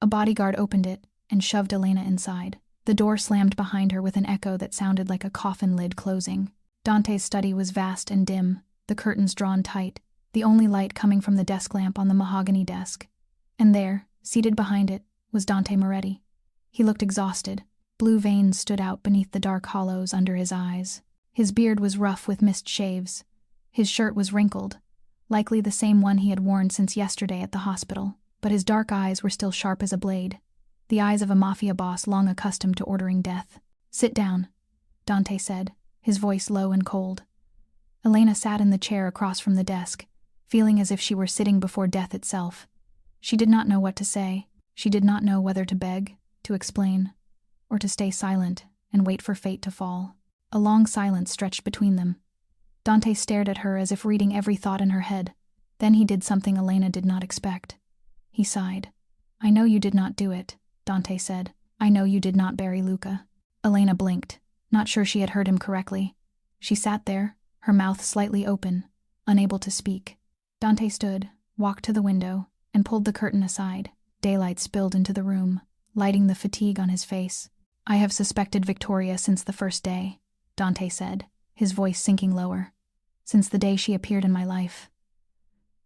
A bodyguard opened it and shoved Elena inside. The door slammed behind her with an echo that sounded like a coffin lid closing. Dante's study was vast and dim, the curtains drawn tight, the only light coming from the desk lamp on the mahogany desk. And there, seated behind it, was Dante Moretti. He looked exhausted. Blue veins stood out beneath the dark hollows under his eyes. His beard was rough with missed shaves. His shirt was wrinkled, likely the same one he had worn since yesterday at the hospital, but his dark eyes were still sharp as a blade, the eyes of a Mafia boss long accustomed to ordering death. "Sit down," Dante said, his voice low and cold. Elena sat in the chair across from the desk, feeling as if she were sitting before death itself. She did not know what to say. She did not know whether to beg, to explain, or to stay silent and wait for fate to fall. A long silence stretched between them. Dante stared at her as if reading every thought in her head. Then he did something Elena did not expect. He sighed. "I know you did not do it," Dante said. "I know you did not bury Luca." Elena blinked, not sure she had heard him correctly. She sat there, her mouth slightly open, unable to speak. Dante stood, walked to the window, and pulled the curtain aside. Daylight spilled into the room, lighting the fatigue on his face. "I have suspected Victoria since the first day," Dante said, his voice sinking lower. "Since the day she appeared in my life.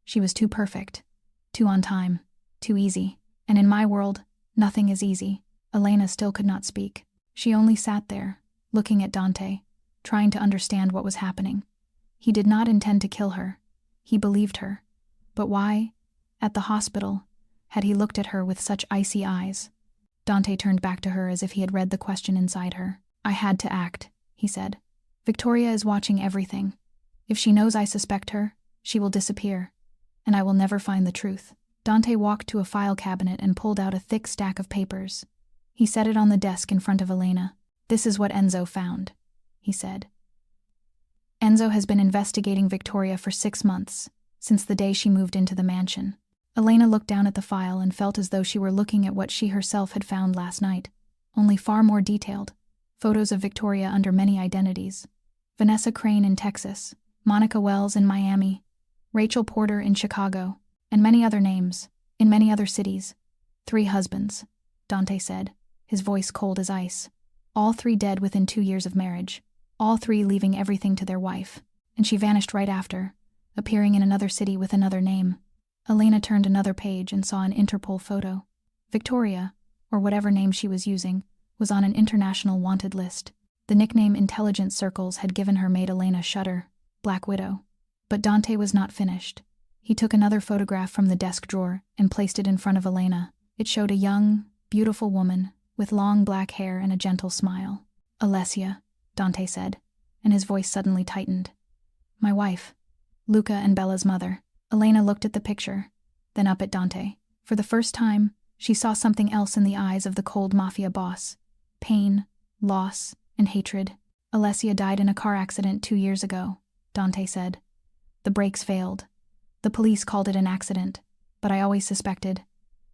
She was too perfect, too on time, too easy. And in my world, nothing is easy." Elena still could not speak. She only sat there, looking at Dante, trying to understand what was happening. He did not intend to kill her. He believed her. But why, at the hospital, had he looked at her with such icy eyes? Dante turned back to her as if he had read the question inside her. "I had to act," he said. "Victoria is watching everything. If she knows I suspect her, she will disappear, and I will never find the truth." Dante walked to a file cabinet and pulled out a thick stack of papers. He set it on the desk in front of Elena. "This is what Enzo found," he said. "Enzo has been investigating Victoria for 6 months, since the day she moved into the mansion." Elena looked down at the file and felt as though she were looking at what she herself had found last night, only far more detailed. Photos of Victoria under many identities. Vanessa Crane in Texas, Monica Wells in Miami, Rachel Porter in Chicago, and many other names, in many other cities. 3 husbands, Dante said, his voice cold as ice. All 3 dead within 2 years of marriage, all 3 leaving everything to their wife, and she vanished right after, appearing in another city with another name. Elena turned another page and saw an Interpol photo. Victoria, or whatever name she was using, was on an international wanted list. The nickname intelligence circles had given her made Elena shudder, Black Widow. But Dante was not finished. He took another photograph from the desk drawer and placed it in front of Elena. It showed a young, beautiful woman with long black hair and a gentle smile. "Alessia," Dante said, and his voice suddenly tightened. "My wife, Luca and Bella's mother." Elena looked at the picture, then up at Dante. For the first time, she saw something else in the eyes of the cold Mafia boss. Pain, loss, and hatred. "Alessia died in a car accident 2 years ago," Dante said. "The brakes failed. The police called it an accident, but I always suspected,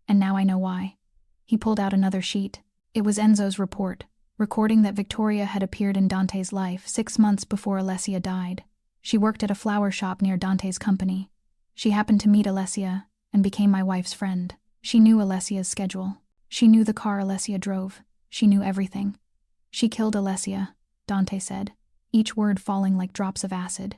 and now I know why." He pulled out another sheet. It was Enzo's report, recording that Victoria had appeared in Dante's life 6 months before Alessia died. She worked at a flower shop near Dante's company. She happened to meet Alessia and became my wife's friend. She knew Alessia's schedule. She knew the car Alessia drove. She knew everything. "She killed Alessia," Dante said, each word falling like drops of acid.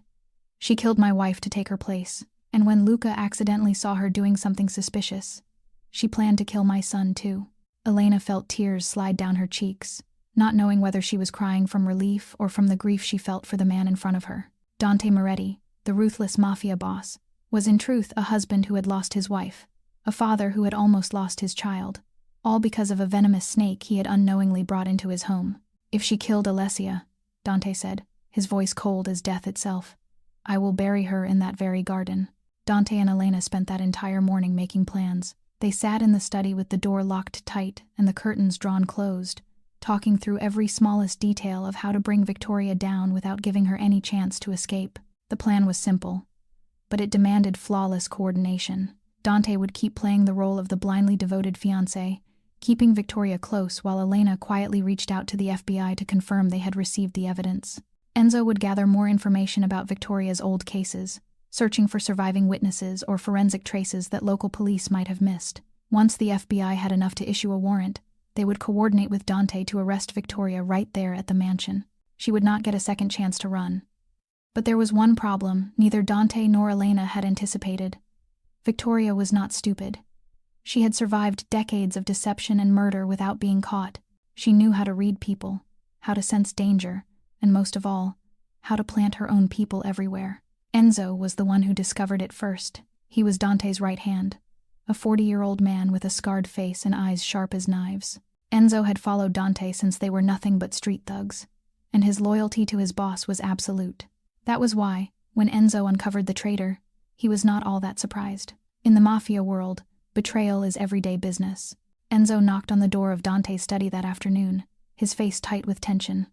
"She killed my wife to take her place, and when Luca accidentally saw her doing something suspicious, she planned to kill my son too." Elena felt tears slide down her cheeks, not knowing whether she was crying from relief or from the grief she felt for the man in front of her. Dante Moretti, the ruthless mafia boss, was in truth a husband who had lost his wife, a father who had almost lost his child, all because of a venomous snake he had unknowingly brought into his home. "If she killed Alessia," Dante said, his voice cold as death itself, "I will bury her in that very garden." Dante and Elena spent that entire morning making plans. They sat in the study with the door locked tight and the curtains drawn closed, talking through every smallest detail of how to bring Victoria down without giving her any chance to escape. The plan was simple, but it demanded flawless coordination. Dante would keep playing the role of the blindly devoted fiancé, keeping Victoria close while Elena quietly reached out to the FBI to confirm they had received the evidence. Enzo would gather more information about Victoria's old cases, searching for surviving witnesses or forensic traces that local police might have missed. Once the FBI had enough to issue a warrant, they would coordinate with Dante to arrest Victoria right there at the mansion. She would not get a second chance to run. But there was one problem neither Dante nor Elena had anticipated. Victoria was not stupid. She had survived decades of deception and murder without being caught. She knew how to read people, how to sense danger, and most of all, how to plant her own people everywhere. Enzo was the one who discovered it first. He was Dante's right hand, a 40-year-old man with a scarred face and eyes sharp as knives. Enzo had followed Dante since they were nothing but street thugs, and his loyalty to his boss was absolute. That was why, when Enzo uncovered the traitor, he was not all that surprised. In the Mafia world, betrayal is everyday business. Enzo knocked on the door of Dante's study that afternoon, his face tight with tension.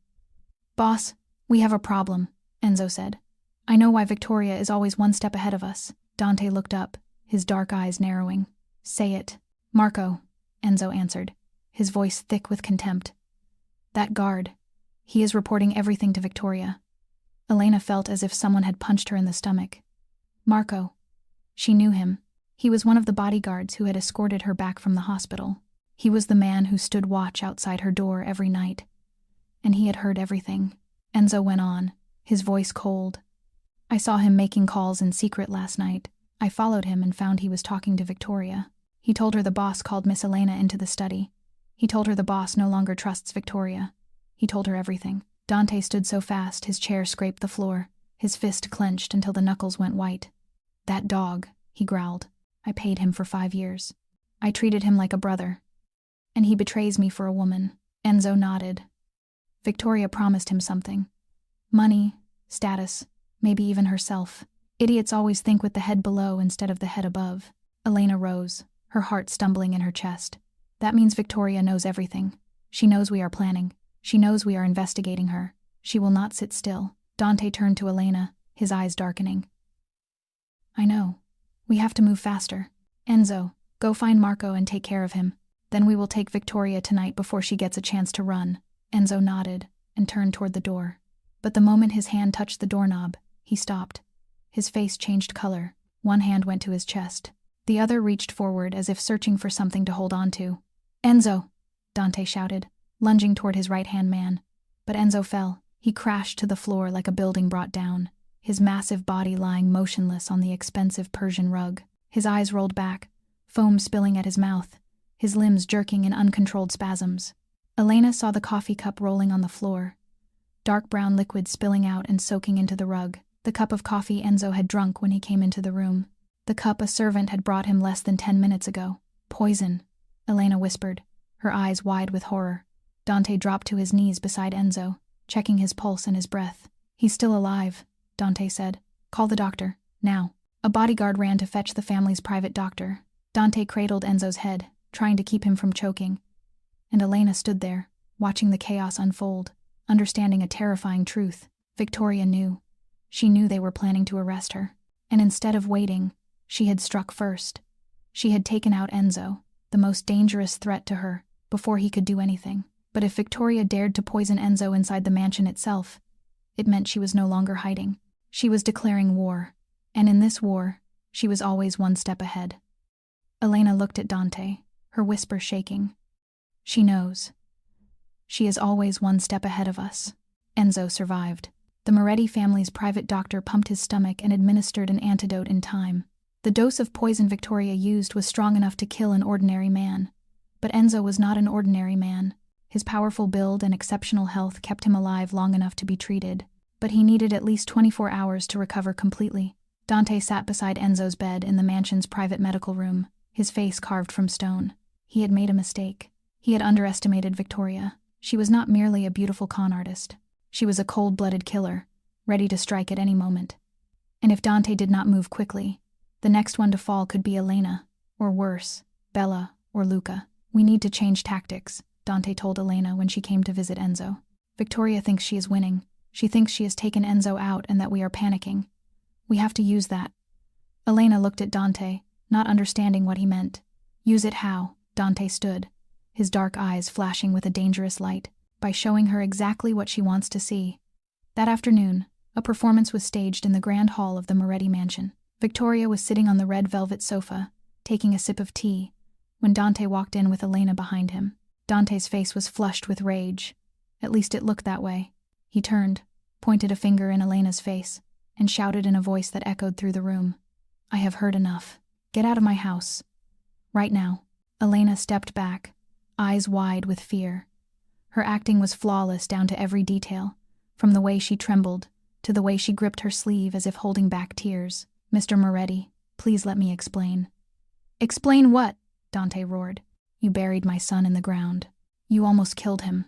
"Boss, we have a problem," Enzo said. "I know why Victoria is always one step ahead of us." Dante looked up, his dark eyes narrowing. "Say it." "Marco," Enzo answered, his voice thick with contempt. "That guard. He is reporting everything to Victoria." Elena felt as if someone had punched her in the stomach. Marco. She knew him. He was one of the bodyguards who had escorted her back from the hospital. He was the man who stood watch outside her door every night. And he had heard everything. Enzo went on, his voice cold. "I saw him making calls in secret last night. I followed him and found he was talking to Victoria. He told her the boss called Miss Elena into the study. He told her the boss no longer trusts Victoria. He told her everything." Dante stood so fast his chair scraped the floor, his fist clenched until the knuckles went white. "That dog," he growled. "I paid him for 5 years. I treated him like a brother. And he betrays me for a woman." Enzo nodded. Victoria promised him something. Money, status, maybe even herself. Idiots always think with the head below instead of the head above. Elena rose, her heart stumbling in her chest. "That means Victoria knows everything. She knows we are planning. She knows we are investigating her. She will not sit still." Dante turned to Elena, his eyes darkening. "I know. We have to move faster. Enzo, go find Marco and take care of him. Then we will take Victoria tonight before she gets a chance to run." Enzo nodded and turned toward the door. But the moment his hand touched the doorknob, he stopped. His face changed color. One hand went to his chest. The other reached forward as if searching for something to hold on to. "Enzo!" Dante shouted, lunging toward his right-hand man. But Enzo fell. He crashed to the floor like a building brought down, his massive body lying motionless on the expensive Persian rug. His eyes rolled back, foam spilling at his mouth, his limbs jerking in uncontrolled spasms. Elena saw the coffee cup rolling on the floor, dark brown liquid spilling out and soaking into the rug, the cup of coffee Enzo had drunk when he came into the room. The cup a servant had brought him less than 10 minutes ago. "Poison," Elena whispered, her eyes wide with horror. Dante dropped to his knees beside Enzo, checking his pulse and his breath. "He's still alive," Dante said. "Call the doctor, now." A bodyguard ran to fetch the family's private doctor. Dante cradled Enzo's head, trying to keep him from choking. And Elena stood there, watching the chaos unfold, understanding a terrifying truth. Victoria knew. She knew they were planning to arrest her. And instead of waiting, she had struck first. She had taken out Enzo, the most dangerous threat to her, before he could do anything. But if Victoria dared to poison Enzo inside the mansion itself, it meant she was no longer hiding. She was declaring war, and in this war, she was always one step ahead. Elena looked at Dante, her whisper shaking. "She knows. She is always one step ahead of us." Enzo survived. The Moretti family's private doctor pumped his stomach and administered an antidote in time. The dose of poison Victoria used was strong enough to kill an ordinary man. But Enzo was not an ordinary man. His powerful build and exceptional health kept him alive long enough to be treated, but he needed at least 24 hours to recover completely. Dante sat beside Enzo's bed in the mansion's private medical room, his face carved from stone. He had made a mistake. He had underestimated Victoria. She was not merely a beautiful con artist. She was a cold-blooded killer, ready to strike at any moment. And if Dante did not move quickly, the next one to fall could be Elena, or worse, Bella or Luca. "We need to change tactics," Dante told Elena when she came to visit Enzo. "Victoria thinks she is winning. She thinks she has taken Enzo out and that we are panicking. We have to use that." Elena looked at Dante, not understanding what he meant. "Use it how?" Dante stood, his dark eyes flashing with a dangerous light, "by showing her exactly what she wants to see." That afternoon, a performance was staged in the grand hall of the Moretti mansion. Victoria was sitting on the red velvet sofa, taking a sip of tea, when Dante walked in with Elena behind him. Dante's face was flushed with rage. At least it looked that way. He turned, pointed a finger in Elena's face, and shouted in a voice that echoed through the room, "I have heard enough. Get out of my house. Right now." Elena stepped back, eyes wide with fear. Her acting was flawless down to every detail, from the way she trembled to the way she gripped her sleeve as if holding back tears. "Mr. Moretti, please let me explain." "Explain what?" Dante roared. "You buried my son in the ground. You almost killed him.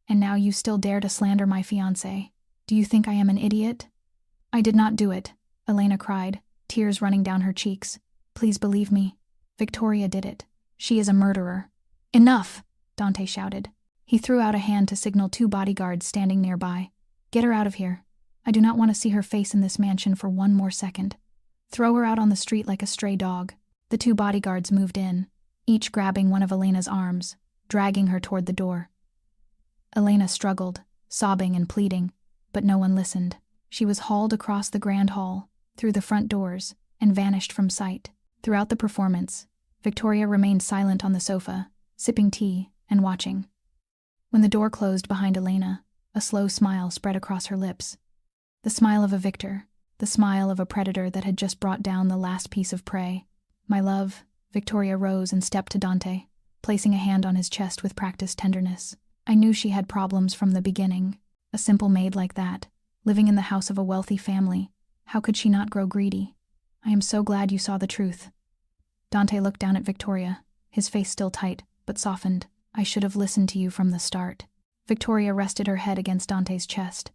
And now you still dare to slander my fiancé. Do you think I am an idiot?" "I did not do it," Elena cried, tears running down her cheeks. "Please believe me. Victoria did it. She is a murderer." "Enough!" Dante shouted. He threw out a hand to signal 2 bodyguards standing nearby. "Get her out of here. I do not want to see her face in this mansion for one more second. Throw her out on the street like a stray dog." The 2 bodyguards moved in, each grabbing one of Elena's arms, dragging her toward the door. Elena struggled, sobbing and pleading, but no one listened. She was hauled across the grand hall, through the front doors, and vanished from sight. Throughout the performance, Victoria remained silent on the sofa, sipping tea and watching. When the door closed behind Elena, a slow smile spread across her lips. The smile of a victor, the smile of a predator that had just brought down the last piece of prey. "My love," Victoria rose and stepped to Dante, placing a hand on his chest with practiced tenderness. "I knew she had problems from the beginning. A simple maid like that, living in the house of a wealthy family. How could she not grow greedy? I am so glad you saw the truth." Dante looked down at Victoria, his face still tight, but softened. "I should have listened to you from the start." Victoria rested her head against Dante's chest,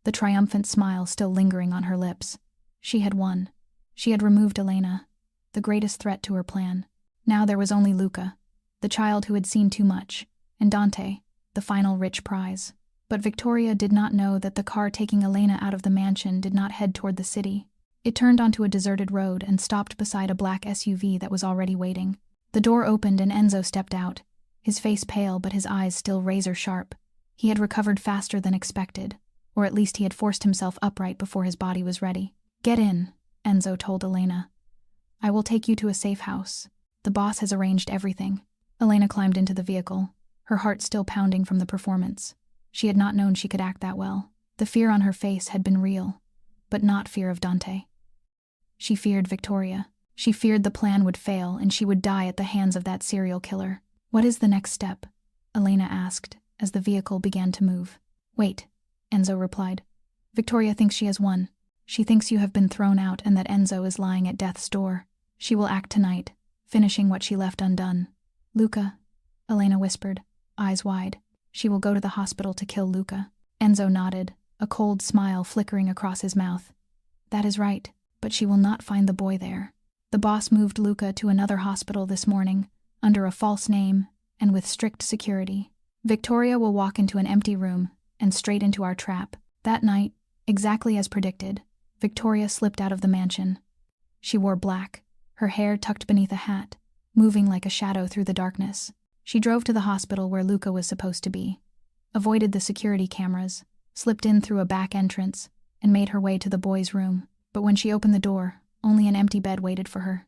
the triumphant smile still lingering on her lips. She had won. She had removed Elena, the greatest threat to her plan. Now there was only Luca, the child who had seen too much, and Dante, the final rich prize. But Victoria did not know that the car taking Elena out of the mansion did not head toward the city. It turned onto a deserted road and stopped beside a black SUV that was already waiting. The door opened and Enzo stepped out, his face pale but his eyes still razor-sharp. He had recovered faster than expected, or at least he had forced himself upright before his body was ready. "Get in," Enzo told Elena. "I will take you to a safe house. The boss has arranged everything." Elena climbed into the vehicle, her heart still pounding from the performance. She had not known she could act that well. The fear on her face had been real, but not fear of Dante. She feared Victoria. She feared the plan would fail and she would die at the hands of that serial killer. "What is the next step?" Elena asked, as the vehicle began to move. "Wait," Enzo replied. "Victoria thinks she has won. She thinks you have been thrown out and that Enzo is lying at death's door. She will act tonight, finishing what she left undone." "Luca," Elena whispered, eyes wide. "She will go to the hospital to kill Luca." Enzo nodded, a cold smile flickering across his mouth. "That is right, but she will not find the boy there. The boss moved Luca to another hospital this morning, under a false name and with strict security. Victoria will walk into an empty room and straight into our trap." That night, exactly as predicted, Victoria slipped out of the mansion. She wore black, her hair tucked beneath a hat, moving like a shadow through the darkness. She drove to the hospital where Luca was supposed to be, avoided the security cameras, slipped in through a back entrance, and made her way to the boy's room. But when she opened the door, only an empty bed waited for her.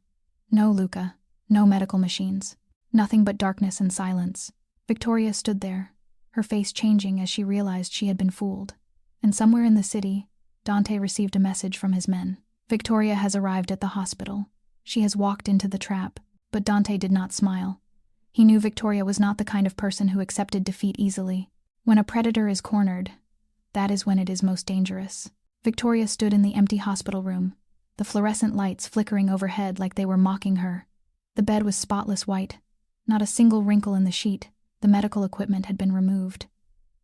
No Luca, no medical machines, nothing but darkness and silence. Victoria stood there, her face changing as she realized she had been fooled. And somewhere in the city, Dante received a message from his men. "Victoria has arrived at the hospital. She has walked into the trap." But Dante did not smile. He knew Victoria was not the kind of person who accepted defeat easily. When a predator is cornered, that is when it is most dangerous. Victoria stood in the empty hospital room, the fluorescent lights flickering overhead like they were mocking her. The bed was spotless white, not a single wrinkle in the sheet. The medical equipment had been removed.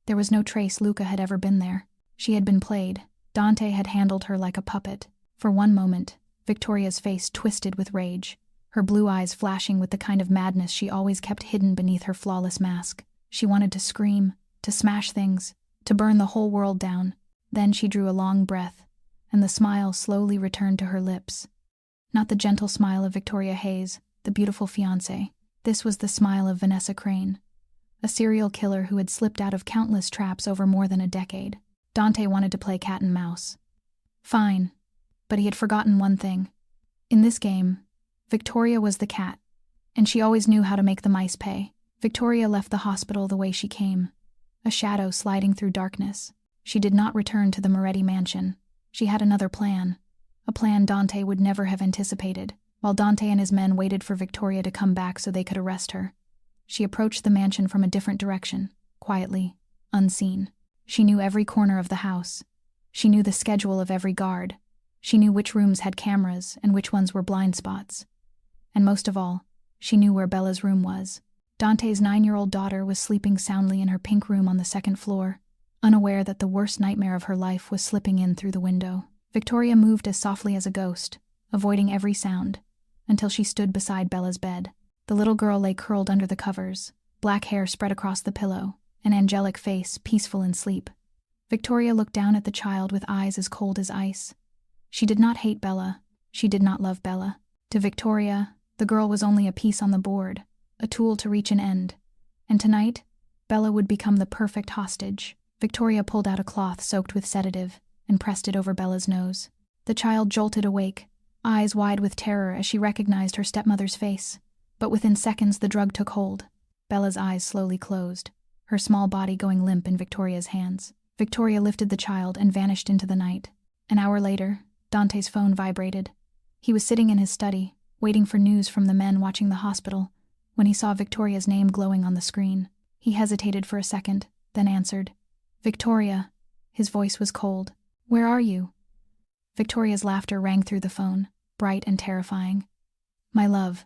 There was no trace Luca had ever been there. She had been played. Dante had handled her like a puppet. For one moment, Victoria's face twisted with rage, her blue eyes flashing with the kind of madness she always kept hidden beneath her flawless mask. She wanted to scream, to smash things, to burn the whole world down. Then she drew a long breath, and the smile slowly returned to her lips. Not the gentle smile of Victoria Hayes, the beautiful fiancée. This was the smile of Vanessa Crane, a serial killer who had slipped out of countless traps over more than a decade. Dante wanted to play cat and mouse. Fine, but he had forgotten one thing. In this game, Victoria was the cat, and she always knew how to make the mice pay. Victoria left the hospital the way she came, a shadow sliding through darkness. She did not return to the Moretti mansion. She had another plan, a plan Dante would never have anticipated. While Dante and his men waited for Victoria to come back so they could arrest her, she approached the mansion from a different direction, quietly, unseen. She knew every corner of the house. She knew the schedule of every guard. She knew which rooms had cameras and which ones were blind spots. And most of all, she knew where Bella's room was. Dante's 9-year-old daughter was sleeping soundly in her pink room on the second floor, unaware that the worst nightmare of her life was slipping in through the window. Victoria moved as softly as a ghost, avoiding every sound, until she stood beside Bella's bed. The little girl lay curled under the covers, black hair spread across the pillow, an angelic face peaceful in sleep. Victoria looked down at the child with eyes as cold as ice. She did not hate Bella. She did not love Bella. To Victoria, the girl was only a piece on the board, a tool to reach an end. And tonight, Bella would become the perfect hostage. Victoria pulled out a cloth soaked with sedative and pressed it over Bella's nose. The child jolted awake, eyes wide with terror as she recognized her stepmother's face. But within seconds the drug took hold. Bella's eyes slowly closed, her small body going limp in Victoria's hands. Victoria lifted the child and vanished into the night. An hour later, Dante's phone vibrated. He was sitting in his study, waiting for news from the men watching the hospital, when he saw Victoria's name glowing on the screen. He hesitated for a second, then answered. Victoria. His voice was cold. Where are you? Victoria's laughter rang through the phone, bright and terrifying. My love,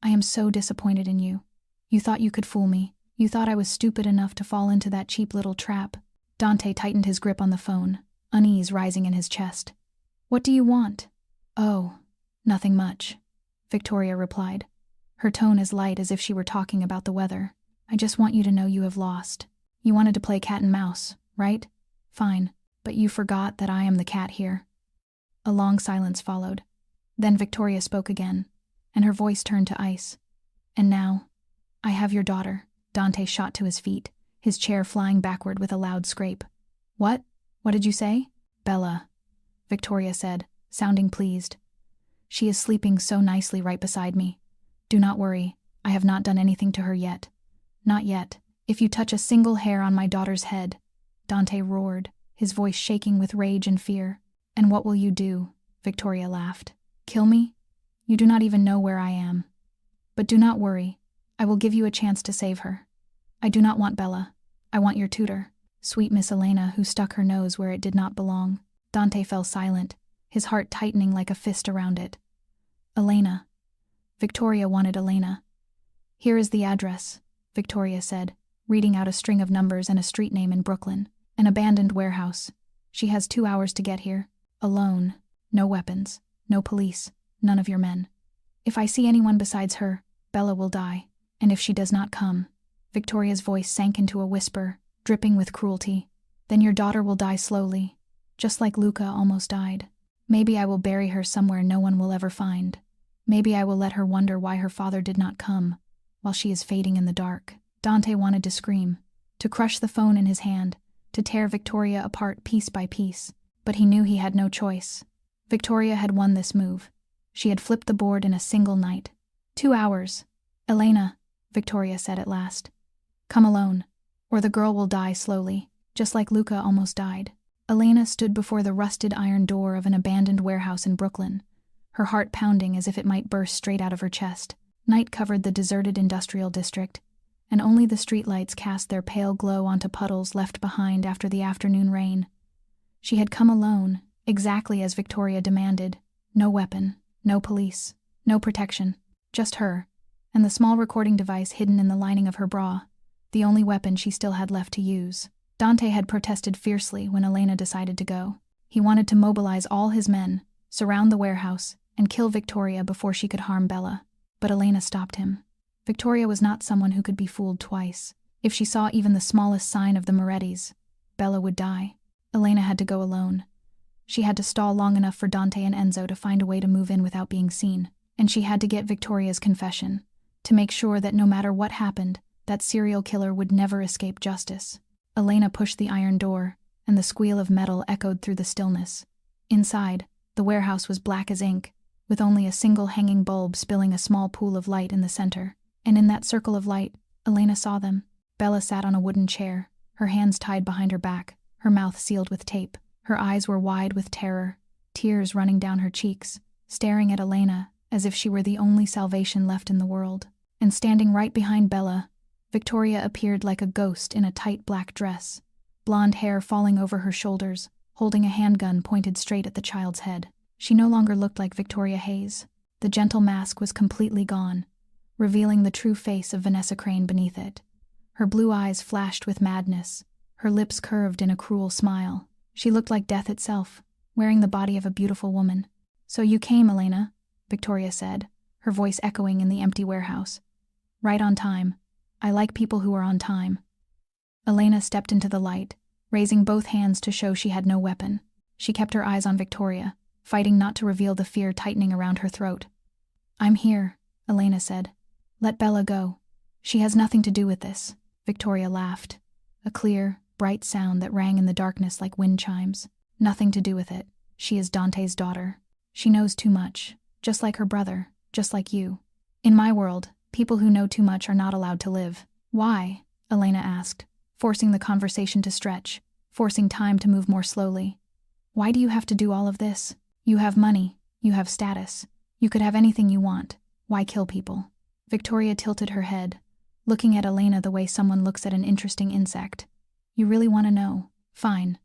I am so disappointed in you. You thought you could fool me. You thought I was stupid enough to fall into that cheap little trap. Dante tightened his grip on the phone, unease rising in his chest. What do you want? Oh, nothing much, Victoria replied, her tone as light as if she were talking about the weather. I just want you to know you have lost. You wanted to play cat and mouse, right? Fine, but you forgot that I am the cat here. A long silence followed. Then Victoria spoke again, and her voice turned to ice. And now, I have your daughter. Dante shot to his feet, his chair flying backward with a loud scrape. What? What did you say? Bella, Victoria said, sounding pleased. She is sleeping so nicely right beside me. Do not worry, I have not done anything to her yet. Not yet. If you touch a single hair on my daughter's head, Dante roared, his voice shaking with rage and fear. And what will you do? Victoria laughed. Kill me? You do not even know where I am. But do not worry, I will give you a chance to save her. I do not want Bella. I want your tutor, sweet Miss Elena, who stuck her nose where it did not belong. Dante fell silent, his heart tightening like a fist around it. Elena. Victoria wanted Elena. Here is the address, Victoria said, reading out a string of numbers and a street name in Brooklyn. An abandoned warehouse. She has 2 hours to get here. Alone. No weapons. No police. None of your men. If I see anyone besides her, Bella will die. And if she does not come, Victoria's voice sank into a whisper, dripping with cruelty, then your daughter will die slowly, just like Luca almost died. Maybe I will bury her somewhere no one will ever find. Maybe I will let her wonder why her father did not come, while she is fading in the dark. Dante wanted to scream, to crush the phone in his hand, to tear Victoria apart piece by piece, but he knew he had no choice. Victoria had won this move. She had flipped the board in a single night. 2 hours. Elena, Victoria said at last. Come alone, or the girl will die slowly, just like Luca almost died. Elena stood before the rusted iron door of an abandoned warehouse in Brooklyn, her heart pounding as if it might burst straight out of her chest. Night covered the deserted industrial district, and only the streetlights cast their pale glow onto puddles left behind after the afternoon rain. She had come alone, exactly as Victoria demanded. No weapon, no police, no protection, just her, and the small recording device hidden in the lining of her bra, the only weapon she still had left to use. Dante had protested fiercely when Elena decided to go. He wanted to mobilize all his men, surround the warehouse, and kill Victoria before she could harm Bella. But Elena stopped him. Victoria was not someone who could be fooled twice. If she saw even the smallest sign of the Morettis, Bella would die. Elena had to go alone. She had to stall long enough for Dante and Enzo to find a way to move in without being seen. And she had to get Victoria's confession, to make sure that no matter what happened, that serial killer would never escape justice. Elena pushed the iron door, and the squeal of metal echoed through the stillness. Inside, the warehouse was black as ink, with only a single hanging bulb spilling a small pool of light in the center. And in that circle of light, Elena saw them. Bella sat on a wooden chair, her hands tied behind her back, her mouth sealed with tape. Her eyes were wide with terror, tears running down her cheeks, staring at Elena as if she were the only salvation left in the world. And standing right behind Bella, Victoria appeared like a ghost in a tight black dress, blonde hair falling over her shoulders, holding a handgun pointed straight at the child's head. She no longer looked like Victoria Hayes. The gentle mask was completely gone, revealing the true face of Vanessa Crane beneath it. Her blue eyes flashed with madness, her lips curved in a cruel smile. She looked like death itself, wearing the body of a beautiful woman. "So you came, Elena," Victoria said, her voice echoing in the empty warehouse. "Right on time. I like people who are on time." Elena stepped into the light, raising both hands to show she had no weapon. She kept her eyes on Victoria, fighting not to reveal the fear tightening around her throat. "I'm here," Elena said. "Let Bella go. She has nothing to do with this." Victoria laughed, a clear, bright sound that rang in the darkness like wind chimes. "Nothing to do with it. She is Dante's daughter. She knows too much, just like her brother, just like you. In my world, people who know too much are not allowed to live." "Why?" Elena asked, forcing the conversation to stretch, forcing time to move more slowly. "Why do you have to do all of this? You have money, you have status. You could have anything you want. Why kill people?" Victoria tilted her head, looking at Elena the way someone looks at an interesting insect. "You really want to know? Fine.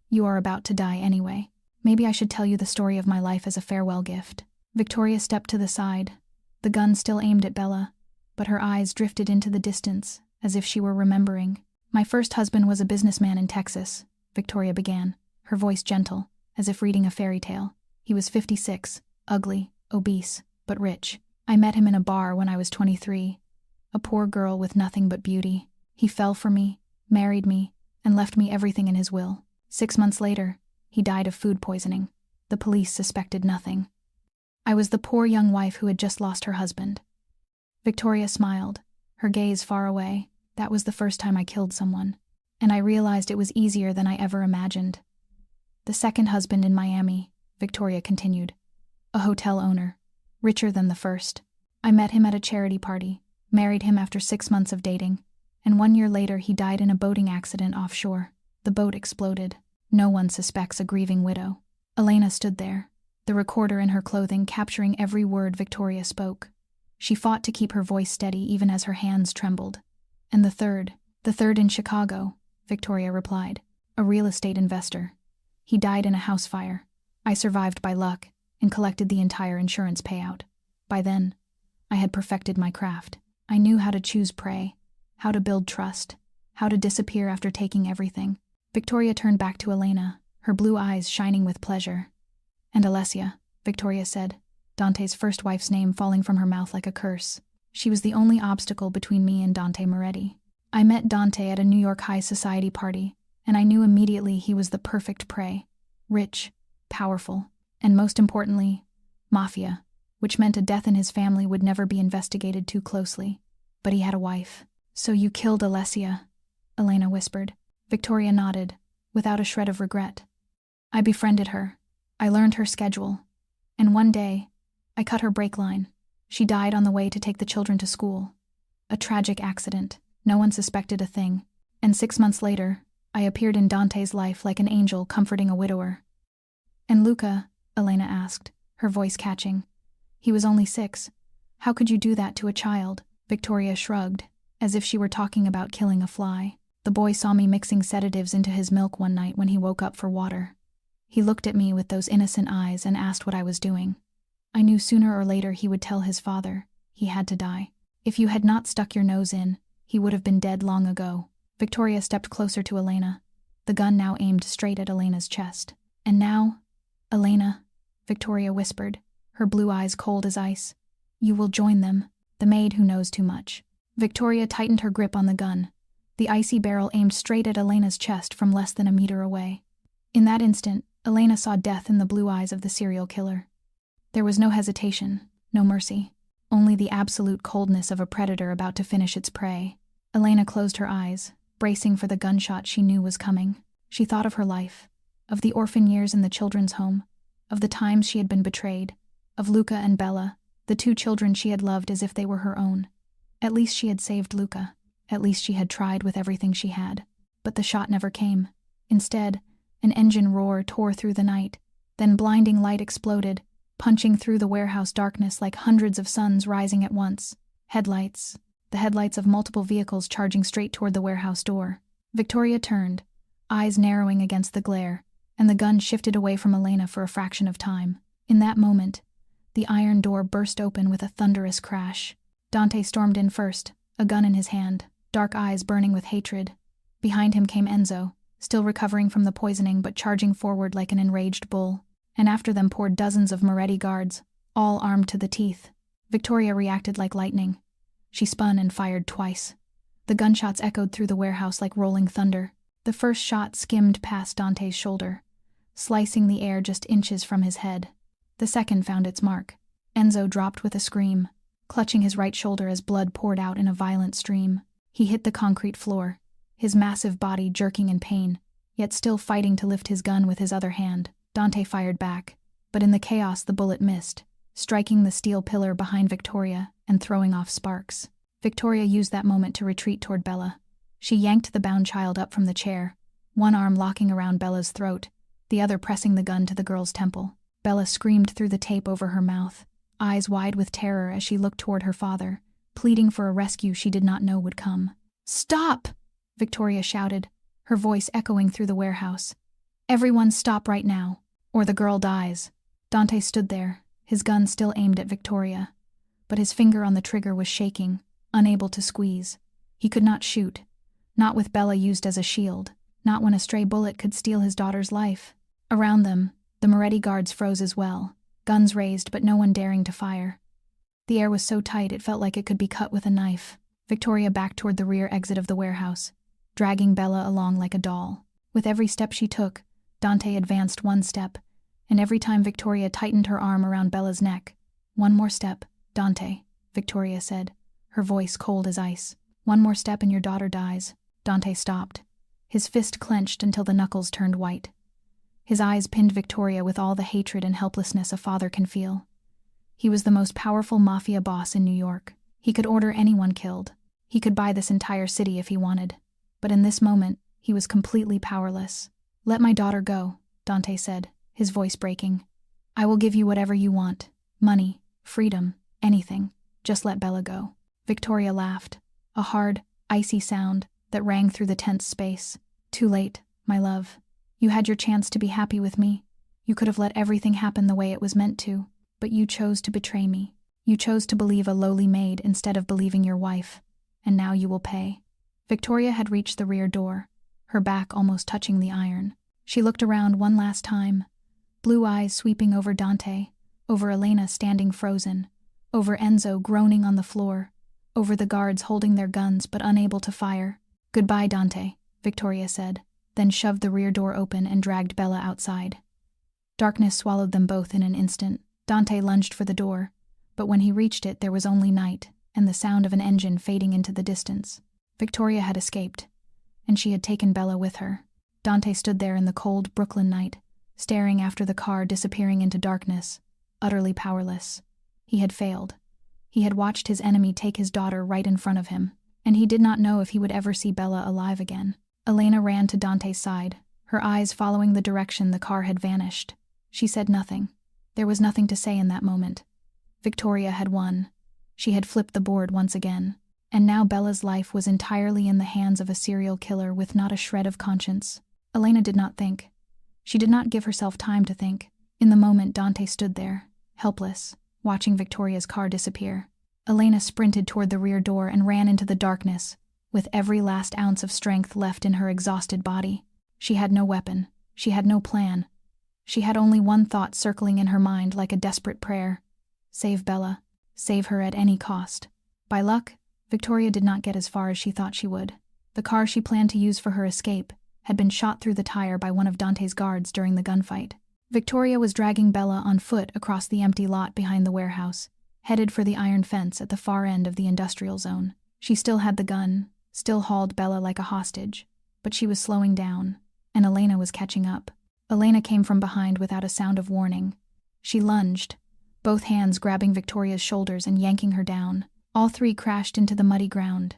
You are about to die anyway. Maybe I should tell you the story of my life as a farewell gift." Victoria stepped to the side, the gun still aimed at Bella, but her eyes drifted into the distance, as if she were remembering. "My first husband was a businessman in Texas," Victoria began, her voice gentle, as if reading a fairy tale. "He was 56, ugly, obese, but rich. I met him in a bar when I was 23, a poor girl with nothing but beauty. He fell for me, married me, and left me everything in his will. 6 months later, he died of food poisoning. The police suspected nothing. I was the poor young wife who had just lost her husband." Victoria smiled, her gaze far away. "That was the first time I killed someone, and I realized it was easier than I ever imagined. The second husband in Miami," Victoria continued, "a hotel owner, richer than the first. I met him at a charity party, married him after 6 months of dating, and 1 year later he died in a boating accident offshore. The boat exploded. No one suspects a grieving widow." Elena stood there, the recorder in her clothing capturing every word Victoria spoke. She fought to keep her voice steady even as her hands trembled. "And the third in Chicago," Victoria replied, "a real estate investor. He died in a house fire. I survived by luck and collected the entire insurance payout. By then, I had perfected my craft. I knew how to choose prey, how to build trust, how to disappear after taking everything." Victoria turned back to Elena, her blue eyes shining with pleasure. "And Alessia," Victoria said, Dante's first wife's name falling from her mouth like a curse. "She was the only obstacle between me and Dante Moretti. I met Dante at a New York high society party, and I knew immediately he was the perfect prey. Rich, powerful, and most importantly, Mafia, which meant a death in his family would never be investigated too closely. But he had a wife." "So you killed Alessia," Elena whispered. Victoria nodded, without a shred of regret. "I befriended her. I learned her schedule. And one day, I cut her brake line. She died on the way to take the children to school. A tragic accident. No one suspected a thing. And 6 months later, I appeared in Dante's life like an angel comforting a widower." "And Luca?" Elena asked, her voice catching. "He was only 6. How could you do that to a child? Victoria shrugged, as if she were talking about killing a fly. The boy saw me mixing sedatives into his milk one night when he woke up for water. He looked at me with those innocent eyes and asked what I was doing. I knew sooner or later he would tell his father. He had to die. If you had not stuck your nose in, he would have been dead long ago. Victoria stepped closer to Elena, the gun now aimed straight at Elena's chest. And now, Elena, Victoria whispered, her blue eyes cold as ice. You will join them, the maid who knows too much. Victoria tightened her grip on the gun, the icy barrel aimed straight at Elena's chest from less than a meter away. In that instant, Elena saw death in the blue eyes of the serial killer. There was no hesitation, no mercy, only the absolute coldness of a predator about to finish its prey. Elena closed her eyes, bracing for the gunshot she knew was coming. She thought of her life, of the orphan years in the children's home, of the times she had been betrayed, of Luca and Bella, the two children she had loved as if they were her own. At least she had saved Luca. At least she had tried with everything she had. But the shot never came. Instead, an engine roar tore through the night. Then blinding light exploded, punching through the warehouse darkness like hundreds of suns rising at once. Headlights. The headlights of multiple vehicles charging straight toward the warehouse door. Victoria turned, eyes narrowing against the glare, and the gun shifted away from Elena for a fraction of time. In that moment, the iron door burst open with a thunderous crash. Dante stormed in first, a gun in his hand, dark eyes burning with hatred. Behind him came Enzo, still recovering from the poisoning but charging forward like an enraged bull. And after them poured dozens of Moretti guards, all armed to the teeth. Victoria reacted like lightning. She spun and fired twice. The gunshots echoed through the warehouse like rolling thunder. The first shot skimmed past Dante's shoulder, slicing the air just inches from his head. The second found its mark. Enzo dropped with a scream, clutching his right shoulder as blood poured out in a violent stream. He hit the concrete floor, his massive body jerking in pain, yet still fighting to lift his gun with his other hand. Dante fired back, but in the chaos the bullet missed, striking the steel pillar behind Victoria and throwing off sparks. Victoria used that moment to retreat toward Bella. She yanked the bound child up from the chair, one arm locking around Bella's throat, the other pressing the gun to the girl's temple. Bella screamed through the tape over her mouth, eyes wide with terror as she looked toward her father, pleading for a rescue she did not know would come. "Stop!" Victoria shouted, her voice echoing through the warehouse. "Everyone stop right now, or the girl dies." Dante stood there, his gun still aimed at Victoria, but his finger on the trigger was shaking, unable to squeeze. He could not shoot, not with Bella used as a shield, not when a stray bullet could steal his daughter's life. Around them, the Moretti guards froze as well, guns raised but no one daring to fire. The air was so tight it felt like it could be cut with a knife. Victoria backed toward the rear exit of the warehouse, dragging Bella along like a doll. With every step she took, Dante advanced one step, and every time Victoria tightened her arm around Bella's neck. "One more step, Dante," Victoria said, her voice cold as ice. "One more step and your daughter dies." Dante stopped, his fist clenched until the knuckles turned white. His eyes pinned Victoria with all the hatred and helplessness a father can feel. He was the most powerful mafia boss in New York. He could order anyone killed. He could buy this entire city if he wanted. But in this moment, he was completely powerless. "Let my daughter go," Dante said, his voice breaking. "I will give you whatever you want. Money, freedom, anything. Just let Bella go." Victoria laughed, a hard, icy sound that rang through the tense space. "Too late, my love. You had your chance to be happy with me. You could have let everything happen the way it was meant to, but you chose to betray me. You chose to believe a lowly maid instead of believing your wife, and now you will pay." Victoria had reached the rear door, her back almost touching the iron. She looked around one last time, blue eyes sweeping over Dante, over Elena standing frozen, over Enzo groaning on the floor, over the guards holding their guns but unable to fire. "Goodbye, Dante," Victoria said, then shoved the rear door open and dragged Bella outside. Darkness swallowed them both in an instant. Dante lunged for the door, but when he reached it there was only night and the sound of an engine fading into the distance. Victoria had escaped, and she had taken Bella with her. Dante stood there in the cold Brooklyn night, staring after the car disappearing into darkness, utterly powerless. He had failed. He had watched his enemy take his daughter right in front of him, and he did not know if he would ever see Bella alive again. Elena ran to Dante's side, her eyes following the direction the car had vanished. She said nothing. There was nothing to say in that moment. Victoria had won. She had flipped the board once again. And now Bella's life was entirely in the hands of a serial killer with not a shred of conscience. Elena did not think. She did not give herself time to think. In the moment, Dante stood there, helpless, watching Victoria's car disappear. Elena sprinted toward the rear door and ran into the darkness, with every last ounce of strength left in her exhausted body. She had no weapon. She had no plan. She had only one thought circling in her mind like a desperate prayer. Save Bella. Save her at any cost. By luck, Victoria did not get as far as she thought she would. The car she planned to use for her escape had been shot through the tire by one of Dante's guards during the gunfight. Victoria was dragging Bella on foot across the empty lot behind the warehouse, headed for the iron fence at the far end of the industrial zone. She still had the gun, still hauled Bella like a hostage, but she was slowing down, and Elena was catching up. Elena came from behind without a sound of warning. She lunged, both hands grabbing Victoria's shoulders and yanking her down. All three crashed into the muddy ground,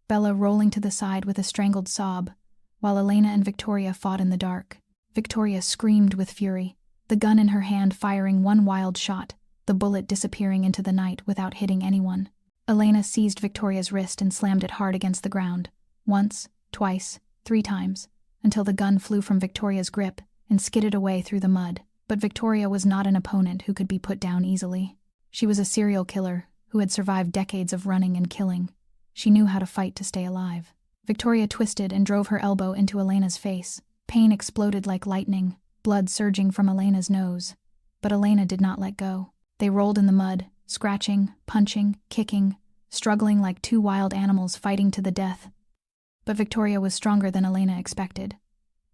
Bella rolling to the side with a strangled sob, while Elena and Victoria fought in the dark. Victoria screamed with fury, the gun in her hand firing one wild shot, the bullet disappearing into the night without hitting anyone. Elena seized Victoria's wrist and slammed it hard against the ground, once, twice, 3 times, until the gun flew from Victoria's grip and skidded away through the mud. But Victoria was not an opponent who could be put down easily. She was a serial killer who had survived decades of running and killing. She knew how to fight to stay alive. Victoria twisted and drove her elbow into Elena's face. Pain exploded like lightning, blood surging from Elena's nose. But Elena did not let go. They rolled in the mud, scratching, punching, kicking, struggling like 2 wild animals fighting to the death. But Victoria was stronger than Elena expected.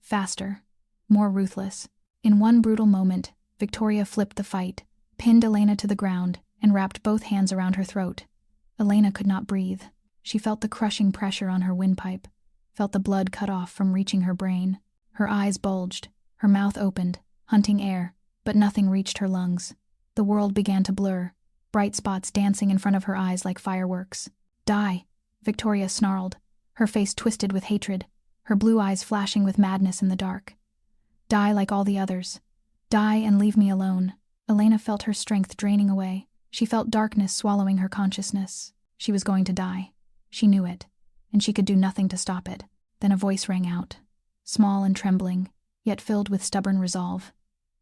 Faster, more ruthless. In one brutal moment, Victoria flipped the fight, pinned Elena to the ground, and wrapped both hands around her throat. Elena could not breathe. She felt the crushing pressure on her windpipe, felt the blood cut off from reaching her brain. Her eyes bulged, her mouth opened, hunting air, but nothing reached her lungs. The world began to blur, bright spots dancing in front of her eyes like fireworks. Die, Victoria snarled, her face twisted with hatred, her blue eyes flashing with madness in the dark. Die like all the others. Die and leave me alone. Elena felt her strength draining away. She felt darkness swallowing her consciousness. She was going to die. She knew it, and she could do nothing to stop it. Then a voice rang out, small and trembling, yet filled with stubborn resolve.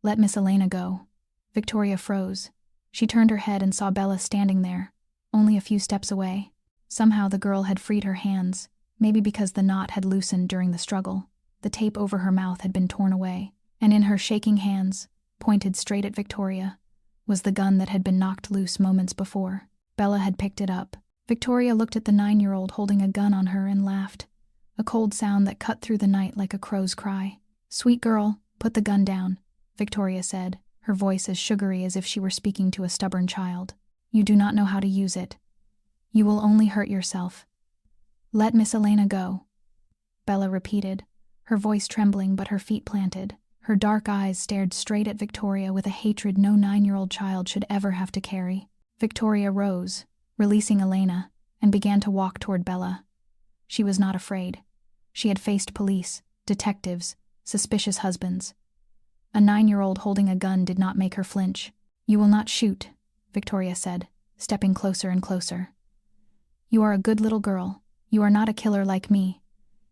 Let Miss Elena go. Victoria froze. She turned her head and saw Bella standing there, only a few steps away. Somehow the girl had freed her hands, maybe because the knot had loosened during the struggle. The tape over her mouth had been torn away, and in her shaking hands, pointed straight at Victoria, was the gun that had been knocked loose moments before. Bella had picked it up. Victoria looked at the 9-year-old holding a gun on her and laughed, a cold sound that cut through the night like a crow's cry. Sweet girl, put the gun down, Victoria said, her voice as sugary as if she were speaking to a stubborn child. You do not know how to use it. You will only hurt yourself. Let Miss Elena go. Bella repeated, her voice trembling but her feet planted. Her dark eyes stared straight at Victoria with a hatred no 9-year-old child should ever have to carry. Victoria rose, releasing Elena, and began to walk toward Bella. She was not afraid. She had faced police, detectives, suspicious husbands. A 9-year-old holding a gun did not make her flinch. You will not shoot, Victoria said, stepping closer and closer. You are a good little girl. You are not a killer like me.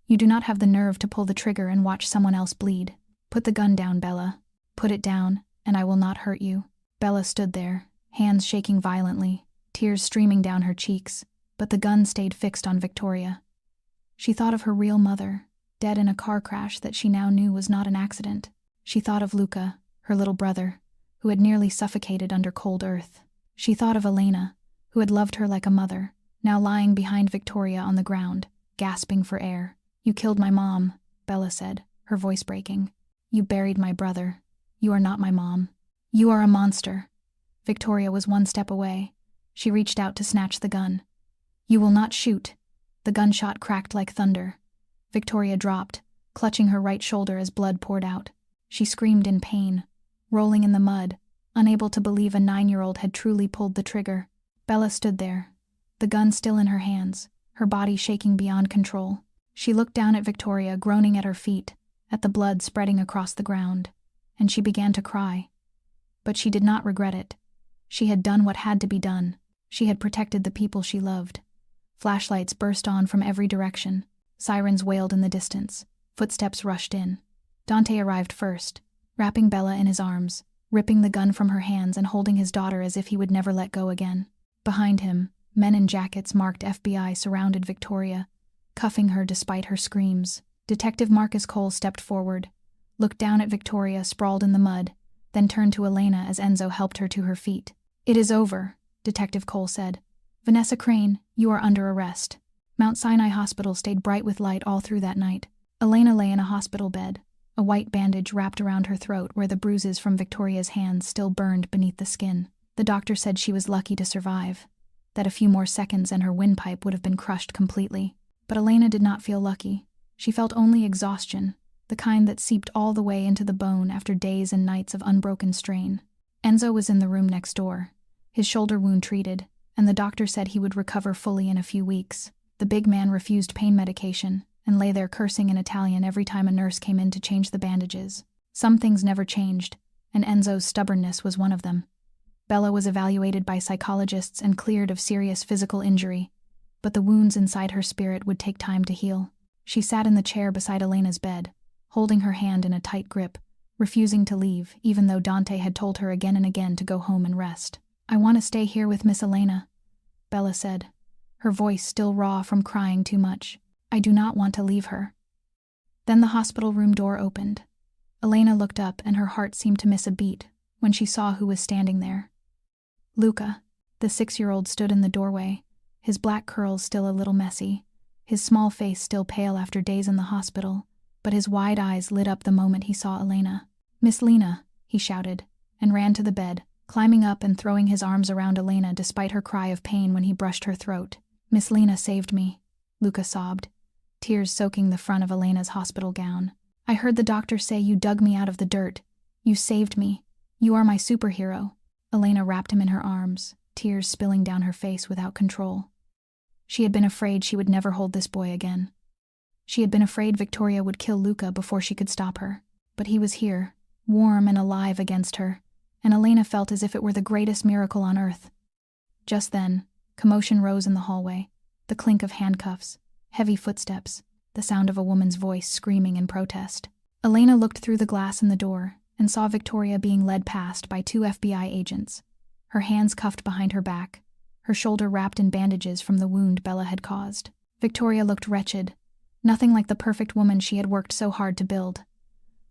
You do not have the nerve to pull the trigger and watch someone else bleed. Put the gun down, Bella. Put it down, and I will not hurt you. Bella stood there, hands shaking violently, tears streaming down her cheeks, but the gun stayed fixed on Victoria. She thought of her real mother, dead in a car crash that she now knew was not an accident. She thought of Luca, her little brother, who had nearly suffocated under cold earth. She thought of Elena, who had loved her like a mother, now lying behind Victoria on the ground, gasping for air. You killed my mom, Bella said, her voice breaking. You buried my brother. You are not my mom. You are a monster. Victoria was 1 step away. She reached out to snatch the gun. You will not shoot. The gunshot cracked like thunder. Victoria dropped, clutching her right shoulder as blood poured out. She screamed in pain, rolling in the mud, unable to believe a 9-year-old had truly pulled the trigger. Bella stood there, the gun still in her hands, her body shaking beyond control. She looked down at Victoria, groaning at her feet, at the blood spreading across the ground, and she began to cry. But she did not regret it. She had done what had to be done. She had protected the people she loved. Flashlights burst on from every direction. Sirens wailed in the distance. Footsteps rushed in. Dante arrived first, wrapping Bella in his arms, ripping the gun from her hands and holding his daughter as if he would never let go again. Behind him, men in jackets marked FBI surrounded Victoria, cuffing her despite her screams. Detective Marcus Cole stepped forward, looked down at Victoria sprawled in the mud, then turned to Elena as Enzo helped her to her feet. "It is over," Detective Cole said. "Vanessa Crane, you are under arrest." Mount Sinai Hospital stayed bright with light all through that night. Elena lay in a hospital bed, a white bandage wrapped around her throat where the bruises from Victoria's hands still burned beneath the skin. The doctor said she was lucky to survive, that a few more seconds and her windpipe would have been crushed completely. But Elena did not feel lucky. She felt only exhaustion, the kind that seeped all the way into the bone after days and nights of unbroken strain. Enzo was in the room next door, his shoulder wound treated, and the doctor said he would recover fully in a few weeks. The big man refused pain medication and lay there cursing in Italian every time a nurse came in to change the bandages. Some things never changed, and Enzo's stubbornness was one of them. Bella was evaluated by psychologists and cleared of serious physical injury, but the wounds inside her spirit would take time to heal. She sat in the chair beside Elena's bed, holding her hand in a tight grip, refusing to leave, even though Dante had told her again and again to go home and rest. "I want to stay here with Miss Elena," Bella said, her voice still raw from crying too much. "I do not want to leave her." Then the hospital room door opened. Elena looked up and her heart seemed to miss a beat when she saw who was standing there. Luca, the 6-year-old, stood in the doorway, his black curls still a little messy, his small face still pale after days in the hospital, but his wide eyes lit up the moment he saw Elena. "Miss Lena," he shouted, and ran to the bed, climbing up and throwing his arms around Elena despite her cry of pain when he brushed her throat. "Miss Lena saved me," Luca sobbed, tears soaking the front of Elena's hospital gown. "I heard the doctor say you dug me out of the dirt. You saved me. You are my superhero." Elena wrapped him in her arms, tears spilling down her face without control. She had been afraid she would never hold this boy again. She had been afraid Victoria would kill Luca before she could stop her. But he was here, warm and alive against her, and Elena felt as if it were the greatest miracle on earth. Just then, commotion rose in the hallway, the clink of handcuffs, heavy footsteps, the sound of a woman's voice screaming in protest. Elena looked through the glass in the door and saw Victoria being led past by 2 FBI agents, her hands cuffed behind her back, her shoulder wrapped in bandages from the wound Bella had caused. Victoria looked wretched, nothing like the perfect woman she had worked so hard to build.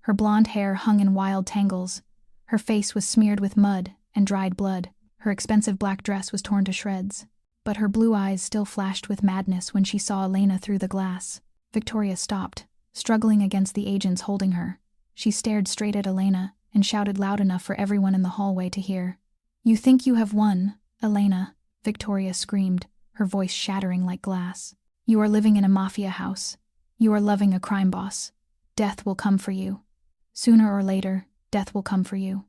Her blonde hair hung in wild tangles, her face was smeared with mud and dried blood, her expensive black dress was torn to shreds, but her blue eyes still flashed with madness when she saw Elena through the glass. Victoria stopped, struggling against the agents holding her. She stared straight at Elena and shouted loud enough for everyone in the hallway to hear. "You think you have won, Elena," Victoria screamed, her voice shattering like glass. "You are living in a mafia house. You are loving a crime boss. Death will come for you. Sooner or later, death will come for you.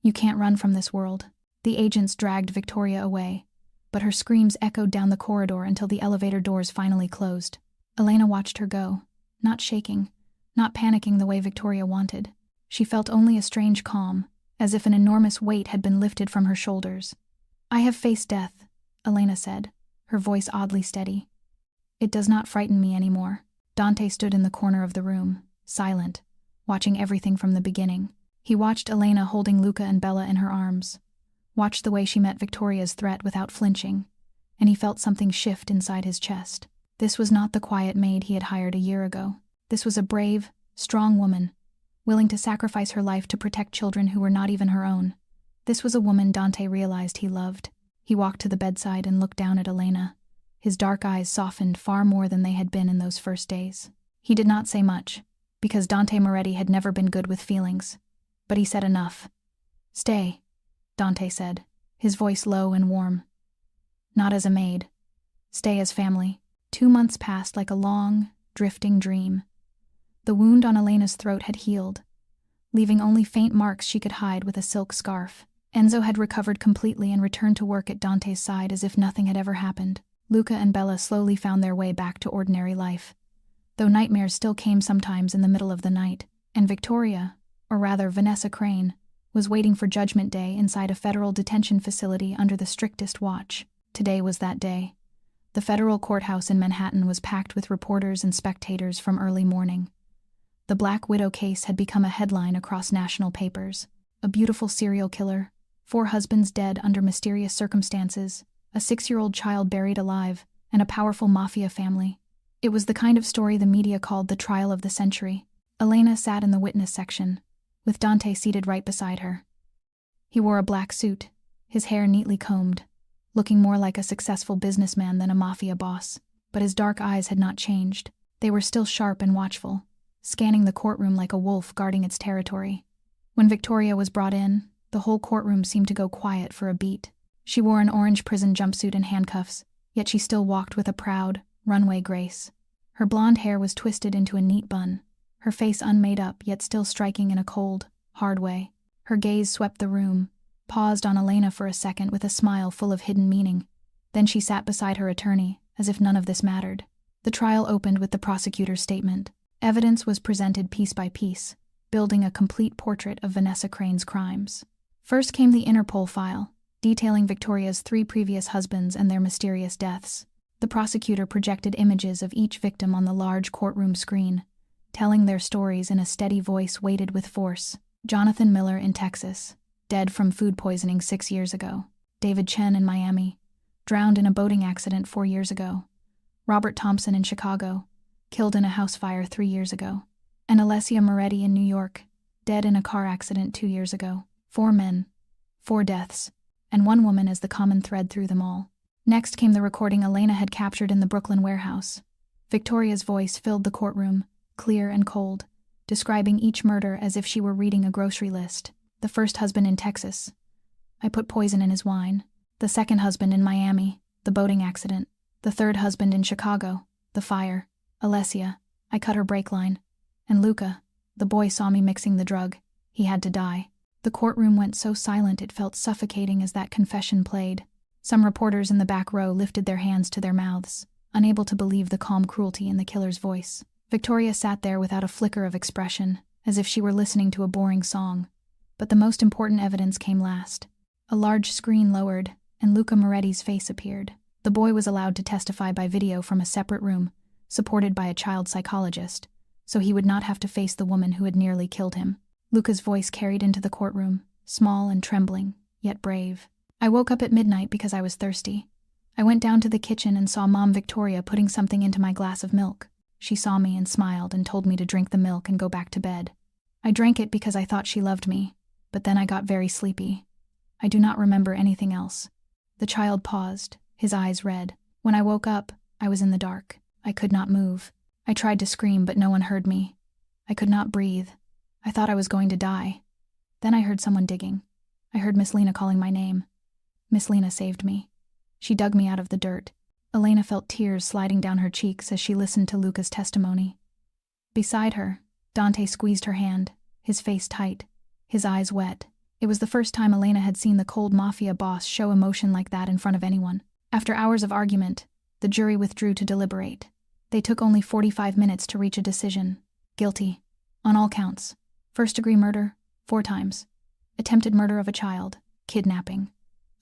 You can't run from this world." The agents dragged Victoria away, but her screams echoed down the corridor until the elevator doors finally closed. Elena watched her go, not shaking, not panicking the way Victoria wanted. She felt only a strange calm, as if an enormous weight had been lifted from her shoulders. "I have faced death," Elena said, her voice oddly steady. "It does not frighten me anymore." Dante stood in the corner of the room, silent, watching everything from the beginning. He watched Elena holding Luca and Bella in her arms, watched the way she met Victoria's threat without flinching, and he felt something shift inside his chest. This was not the quiet maid he had hired a year ago. This was a brave, strong woman, willing to sacrifice her life to protect children who were not even her own. This was a woman Dante realized he loved. He walked to the bedside and looked down at Elena. His dark eyes softened far more than they had been in those first days. He did not say much, because Dante Moretti had never been good with feelings. But he said enough. "Stay," Dante said, his voice low and warm. "Not as a maid. Stay as family." 2 months passed like a long, drifting dream. The wound on Elena's throat had healed, leaving only faint marks she could hide with a silk scarf. Enzo had recovered completely and returned to work at Dante's side as if nothing had ever happened. Luca and Bella slowly found their way back to ordinary life, though nightmares still came sometimes in the middle of the night, and Victoria, or rather Vanessa Crane, was waiting for Judgment Day inside a federal detention facility under the strictest watch. Today was that day. The federal courthouse in Manhattan was packed with reporters and spectators from early morning. The Black Widow case had become a headline across national papers. A beautiful serial killer, 4 husbands dead under mysterious circumstances, a 6-year-old child buried alive, and a powerful mafia family. It was the kind of story the media called the trial of the century. Elena sat in the witness section, with Dante seated right beside her. He wore a black suit, his hair neatly combed, looking more like a successful businessman than a mafia boss, but his dark eyes had not changed. They were still sharp and watchful, scanning the courtroom like a wolf guarding its territory. When Victoria was brought in, the whole courtroom seemed to go quiet for a beat. She wore an orange prison jumpsuit and handcuffs, yet she still walked with a proud, runway grace. Her blonde hair was twisted into a neat bun, her face unmade up yet still striking in a cold, hard way. Her gaze swept the room, paused on Elena for a second with a smile full of hidden meaning. Then she sat beside her attorney, as if none of this mattered. The trial opened with the prosecutor's statement. Evidence was presented piece by piece, building a complete portrait of Vanessa Crane's crimes. First came the Interpol file, detailing Victoria's 3 previous husbands and their mysterious deaths. The prosecutor projected images of each victim on the large courtroom screen, telling their stories in a steady voice weighted with force. Jonathan Miller in Texas, dead from food poisoning 6 years ago. David Chen in Miami, drowned in a boating accident 4 years ago. Robert Thompson in Chicago, killed in a house fire 3 years ago. And Alessia Moretti in New York, dead in a car accident 2 years ago. 4 men, 4 deaths, and 1 woman as the common thread through them all. Next came the recording Elena had captured in the Brooklyn warehouse. Victoria's voice filled the courtroom, clear and cold, describing each murder as if she were reading a grocery list. The first husband in Texas. I put poison in his wine. The second husband in Miami. The boating accident. The third husband in Chicago. The fire. Alessia. I cut her brake line. And Luca. The boy saw me mixing the drug. He had to die. The courtroom went so silent it felt suffocating as that confession played. Some reporters in the back row lifted their hands to their mouths, unable to believe the calm cruelty in the killer's voice. Victoria sat there without a flicker of expression, as if she were listening to a boring song. But the most important evidence came last. A large screen lowered, and Luca Moretti's face appeared. The boy was allowed to testify by video from a separate room, supported by a child psychologist, so he would not have to face the woman who had nearly killed him. Luca's voice carried into the courtroom, small and trembling, yet brave. I woke up at midnight because I was thirsty. I went down to the kitchen and saw Mom Victoria putting something into my glass of milk. She saw me and smiled and told me to drink the milk and go back to bed. I drank it because I thought she loved me, but then I got very sleepy. I do not remember anything else. The child paused, his eyes red. When I woke up, I was in the dark. I could not move. I tried to scream, but no one heard me. I could not breathe. I thought I was going to die. Then I heard someone digging. I heard Miss Lena calling my name. Miss Lena saved me. She dug me out of the dirt. Elena felt tears sliding down her cheeks as she listened to Luca's testimony. Beside her, Dante squeezed her hand, his face tight, his eyes wet. It was the first time Elena had seen the cold mafia boss show emotion like that in front of anyone. After hours of argument, the jury withdrew to deliberate. They took only 45 minutes to reach a decision. Guilty. On all counts. First-degree murder, 4 times. Attempted murder of a child, kidnapping,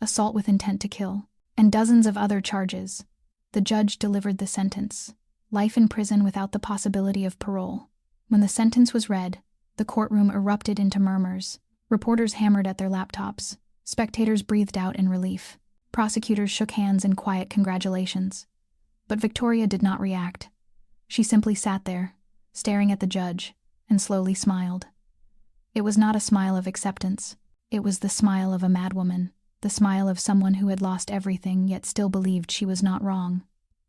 assault with intent to kill, and dozens of other charges. The judge delivered the sentence. Life in prison without the possibility of parole. When the sentence was read, the courtroom erupted into murmurs. Reporters hammered at their laptops. Spectators breathed out in relief. Prosecutors shook hands in quiet congratulations. But Victoria did not react. She simply sat there, staring at the judge, and slowly smiled. It was not a smile of acceptance. It was the smile of a madwoman, the smile of someone who had lost everything yet still believed she was not wrong.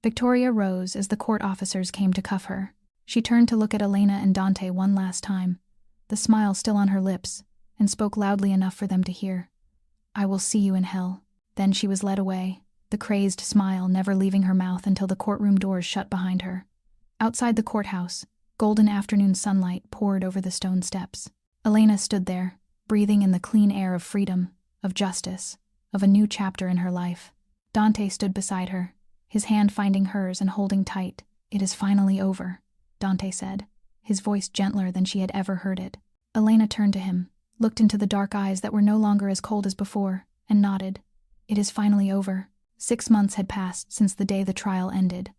Victoria rose as the court officers came to cuff her. She turned to look at Elena and Dante one last time, the smile still on her lips, and spoke loudly enough for them to hear. "I will see you in hell." Then she was led away, the crazed smile never leaving her mouth until the courtroom doors shut behind her. Outside the courthouse, golden afternoon sunlight poured over the stone steps. Elena stood there, breathing in the clean air of freedom, of justice, of a new chapter in her life. Dante stood beside her, his hand finding hers and holding tight. "It is finally over," Dante said, his voice gentler than she had ever heard it. Elena turned to him, looked into the dark eyes that were no longer as cold as before, and nodded. "It is finally over." 6 months had passed since the day the trial ended,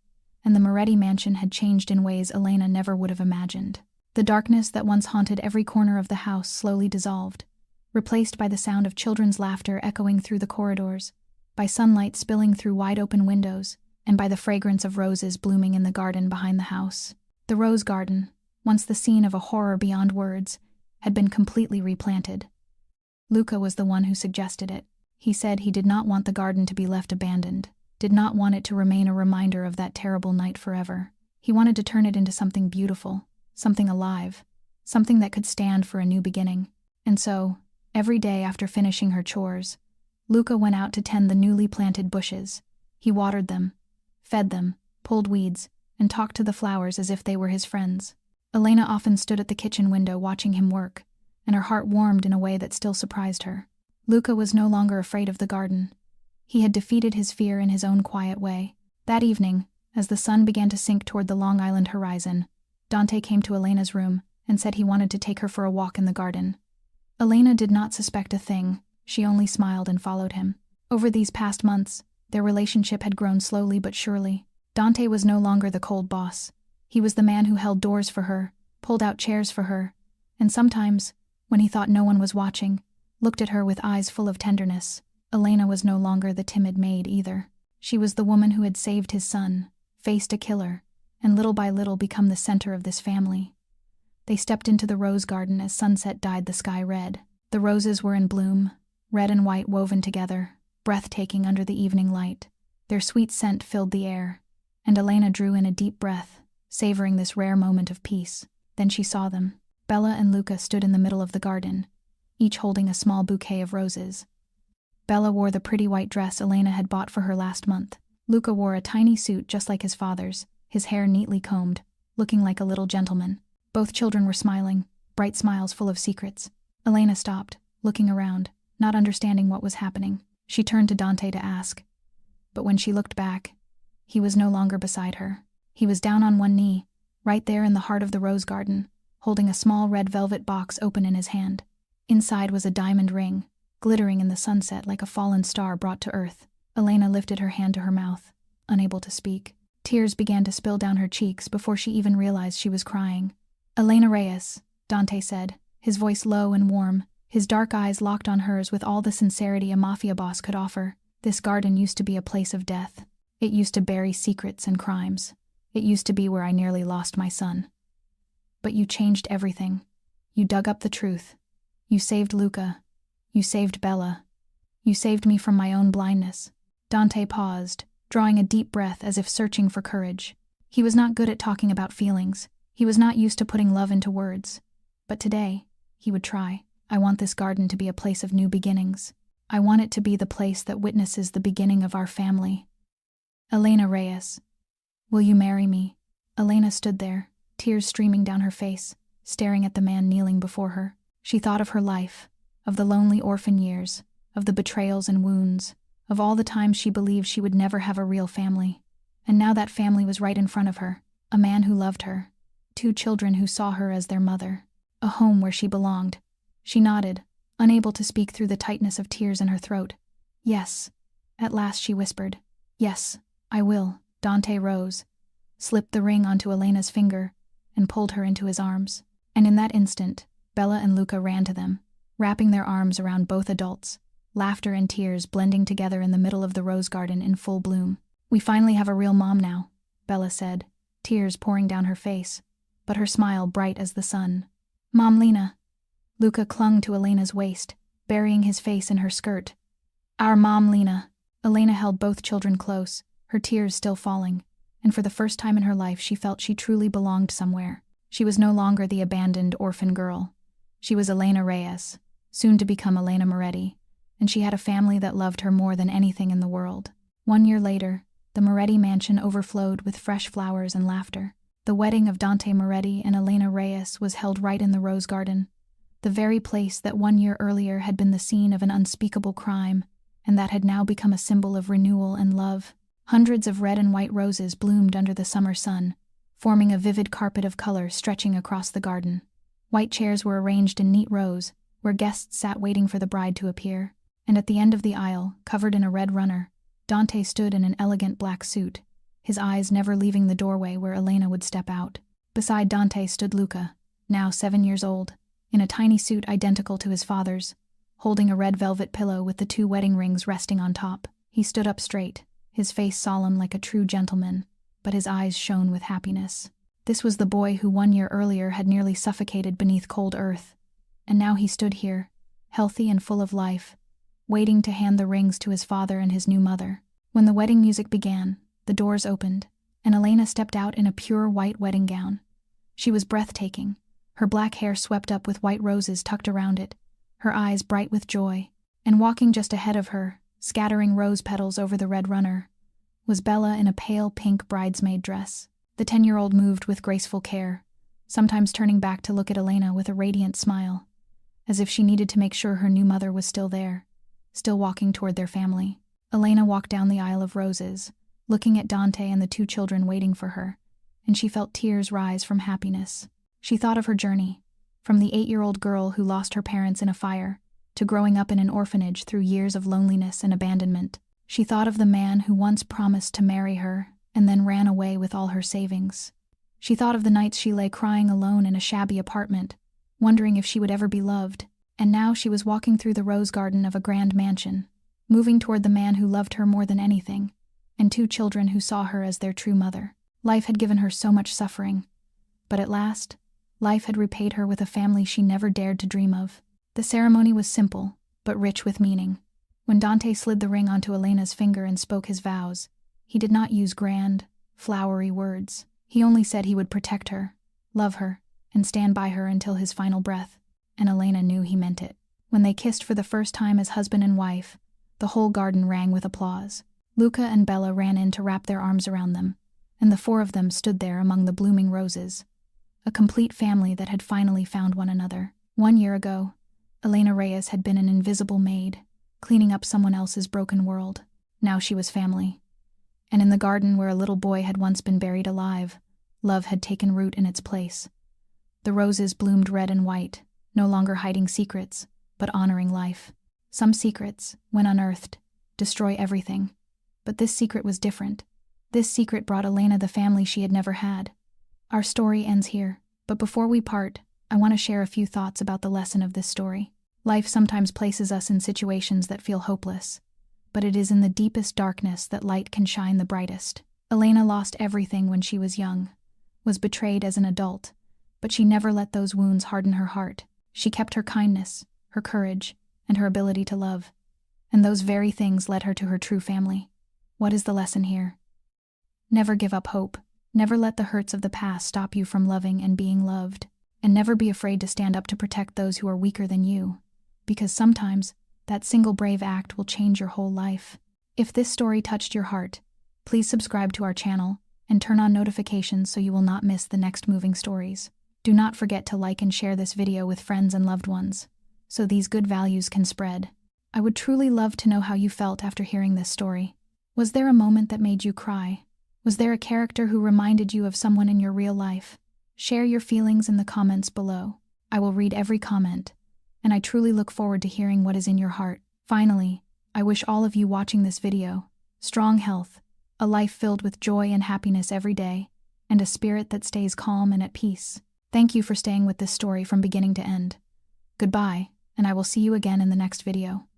and the Moretti mansion had changed in ways Elena never would have imagined. The darkness that once haunted every corner of the house slowly dissolved, replaced by the sound of children's laughter echoing through the corridors, by sunlight spilling through wide-open windows, and by the fragrance of roses blooming in the garden behind the house. The rose garden, once the scene of a horror beyond words, had been completely replanted. Luca was the one who suggested it. He said he did not want the garden to be left abandoned, did not want it to remain a reminder of that terrible night forever. He wanted to turn it into something beautiful, something alive, something that could stand for a new beginning. And so, every day after finishing her chores, Luca went out to tend the newly planted bushes. He watered them, fed them, pulled weeds, and talked to the flowers as if they were his friends. Elena often stood at the kitchen window watching him work, and her heart warmed in a way that still surprised her. Luca was no longer afraid of the garden. He had defeated his fear in his own quiet way. That evening, as the sun began to sink toward the Long Island horizon, Dante came to Elena's room and said he wanted to take her for a walk in the garden. Elena did not suspect a thing. She only smiled and followed him. Over these past months, their relationship had grown slowly but surely. Dante was no longer the cold boss. He was the man who held doors for her, pulled out chairs for her, and sometimes, when he thought no one was watching, looked at her with eyes full of tenderness. Elena was no longer the timid maid either. She was the woman who had saved his son, faced a killer, and little by little become the center of this family. They stepped into the rose garden as sunset dyed the sky red. The roses were in bloom, red and white woven together, breathtaking under the evening light. Their sweet scent filled the air, and Elena drew in a deep breath, savoring this rare moment of peace. Then she saw them. Bella and Luca stood in the middle of the garden, each holding a small bouquet of roses. Bella wore the pretty white dress Elena had bought for her last month. Luca wore a tiny suit just like his father's, his hair neatly combed, looking like a little gentleman. Both children were smiling, bright smiles full of secrets. Elena stopped, looking around, not understanding what was happening. She turned to Dante to ask. But when she looked back, he was no longer beside her. He was down on one knee, right there in the heart of the rose garden, holding a small red velvet box open in his hand. Inside was a diamond ring, glittering in the sunset like a fallen star brought to earth. Elena lifted her hand to her mouth, unable to speak. Tears began to spill down her cheeks before she even realized she was crying. "Elena Reyes," Dante said, his voice low and warm, his dark eyes locked on hers with all the sincerity a mafia boss could offer. "This garden used to be a place of death. It used to bury secrets and crimes. It used to be where I nearly lost my son. But you changed everything. You dug up the truth. You saved Luca. You saved Bella. You saved me from my own blindness." Dante paused, drawing a deep breath as if searching for courage. He was not good at talking about feelings. He was not used to putting love into words. But today, he would try. "I want this garden to be a place of new beginnings. I want it to be the place that witnesses the beginning of our family. Elena Reyes, will you marry me?" Elena stood there, tears streaming down her face, staring at the man kneeling before her. She thought of her life, of the lonely orphan years, of the betrayals and wounds, of all the times she believed she would never have a real family. And now that family was right in front of her, a man who loved her, 2 children who saw her as their mother, a home where she belonged. She nodded, unable to speak through the tightness of tears in her throat. "Yes," at last she whispered. "Yes, I will." Dante rose, slipped the ring onto Elena's finger, and pulled her into his arms. And in that instant, Bella and Luca ran to them, wrapping their arms around both adults, laughter and tears blending together in the middle of the rose garden in full bloom. "We finally have a real mom now," Bella said, tears pouring down her face, but her smile bright as the sun. "Mom Lena." Luca clung to Elena's waist, burying his face in her skirt. "Our Mom Lena." Elena held both children close, her tears still falling, and for the first time in her life she felt she truly belonged somewhere. She was no longer the abandoned orphan girl. She was Elena Reyes, soon to become Elena Moretti, and she had a family that loved her more than anything in the world. 1 year later, the Moretti mansion overflowed with fresh flowers and laughter. The wedding of Dante Moretti and Elena Reyes was held right in the rose garden, the very place that 1 year earlier had been the scene of an unspeakable crime, and that had now become a symbol of renewal and love. Hundreds of red and white roses bloomed under the summer sun, forming a vivid carpet of color stretching across the garden. White chairs were arranged in neat rows, where guests sat waiting for the bride to appear, and at the end of the aisle, covered in a red runner, Dante stood in an elegant black suit, his eyes never leaving the doorway where Elena would step out. Beside Dante stood Luca, now 7 years old, in a tiny suit identical to his father's, holding a red velvet pillow with the 2 wedding rings resting on top. He stood up straight, his face solemn like a true gentleman, but his eyes shone with happiness. This was the boy who 1 year earlier had nearly suffocated beneath cold earth, and now he stood here, healthy and full of life, waiting to hand the rings to his father and his new mother. When the wedding music began, the doors opened, and Elena stepped out in a pure white wedding gown. She was breathtaking, her black hair swept up with white roses tucked around it, her eyes bright with joy, and walking just ahead of her, scattering rose petals over the red runner, was Bella in a pale pink bridesmaid dress. The 10-year-old moved with graceful care, sometimes turning back to look at Elena with a radiant smile, as if she needed to make sure her new mother was still there, still walking toward their family. Elena walked down the aisle of roses, looking at Dante and the 2 children waiting for her, and she felt tears rise from happiness. She thought of her journey, from the 8-year-old girl who lost her parents in a fire, to growing up in an orphanage through years of loneliness and abandonment. She thought of the man who once promised to marry her and then ran away with all her savings. She thought of the nights she lay crying alone in a shabby apartment, wondering if she would ever be loved, and now she was walking through the rose garden of a grand mansion, moving toward the man who loved her more than anything, and 2 children who saw her as their true mother. Life had given her so much suffering, but at last, life had repaid her with a family she never dared to dream of. The ceremony was simple, but rich with meaning. When Dante slid the ring onto Elena's finger and spoke his vows, he did not use grand, flowery words. He only said he would protect her, love her, and stand by her until his final breath, and Elena knew he meant it. When they kissed for the first time as husband and wife, the whole garden rang with applause. Luca and Bella ran in to wrap their arms around them, and the 4 of them stood there among the blooming roses, a complete family that had finally found one another. 1 year ago, Elena Reyes had been an invisible maid, cleaning up someone else's broken world. Now she was family. And in the garden where a little boy had once been buried alive, love had taken root in its place. The roses bloomed red and white, no longer hiding secrets, but honoring life. Some secrets, when unearthed, destroy everything. But this secret was different. This secret brought Elena the family she had never had. Our story ends here, but before we part, I want to share a few thoughts about the lesson of this story. Life sometimes places us in situations that feel hopeless, but it is in the deepest darkness that light can shine the brightest. Elena lost everything when she was young, was betrayed as an adult, but she never let those wounds harden her heart. She kept her kindness, her courage, and her ability to love, and those very things led her to her true family. What is the lesson here? Never give up hope. Never let the hurts of the past stop you from loving and being loved, and never be afraid to stand up to protect those who are weaker than you, because sometimes that single brave act will change your whole life. If this story touched your heart, please subscribe to our channel and turn on notifications so you will not miss the next moving stories. Do not forget to like and share this video with friends and loved ones, so these good values can spread. I would truly love to know how you felt after hearing this story. Was there a moment that made you cry? Was there a character who reminded you of someone in your real life? Share your feelings in the comments below. I will read every comment, and I truly look forward to hearing what is in your heart. Finally, I wish all of you watching this video strong health, a life filled with joy and happiness every day, and a spirit that stays calm and at peace. Thank you for staying with this story from beginning to end. Goodbye, and I will see you again in the next video.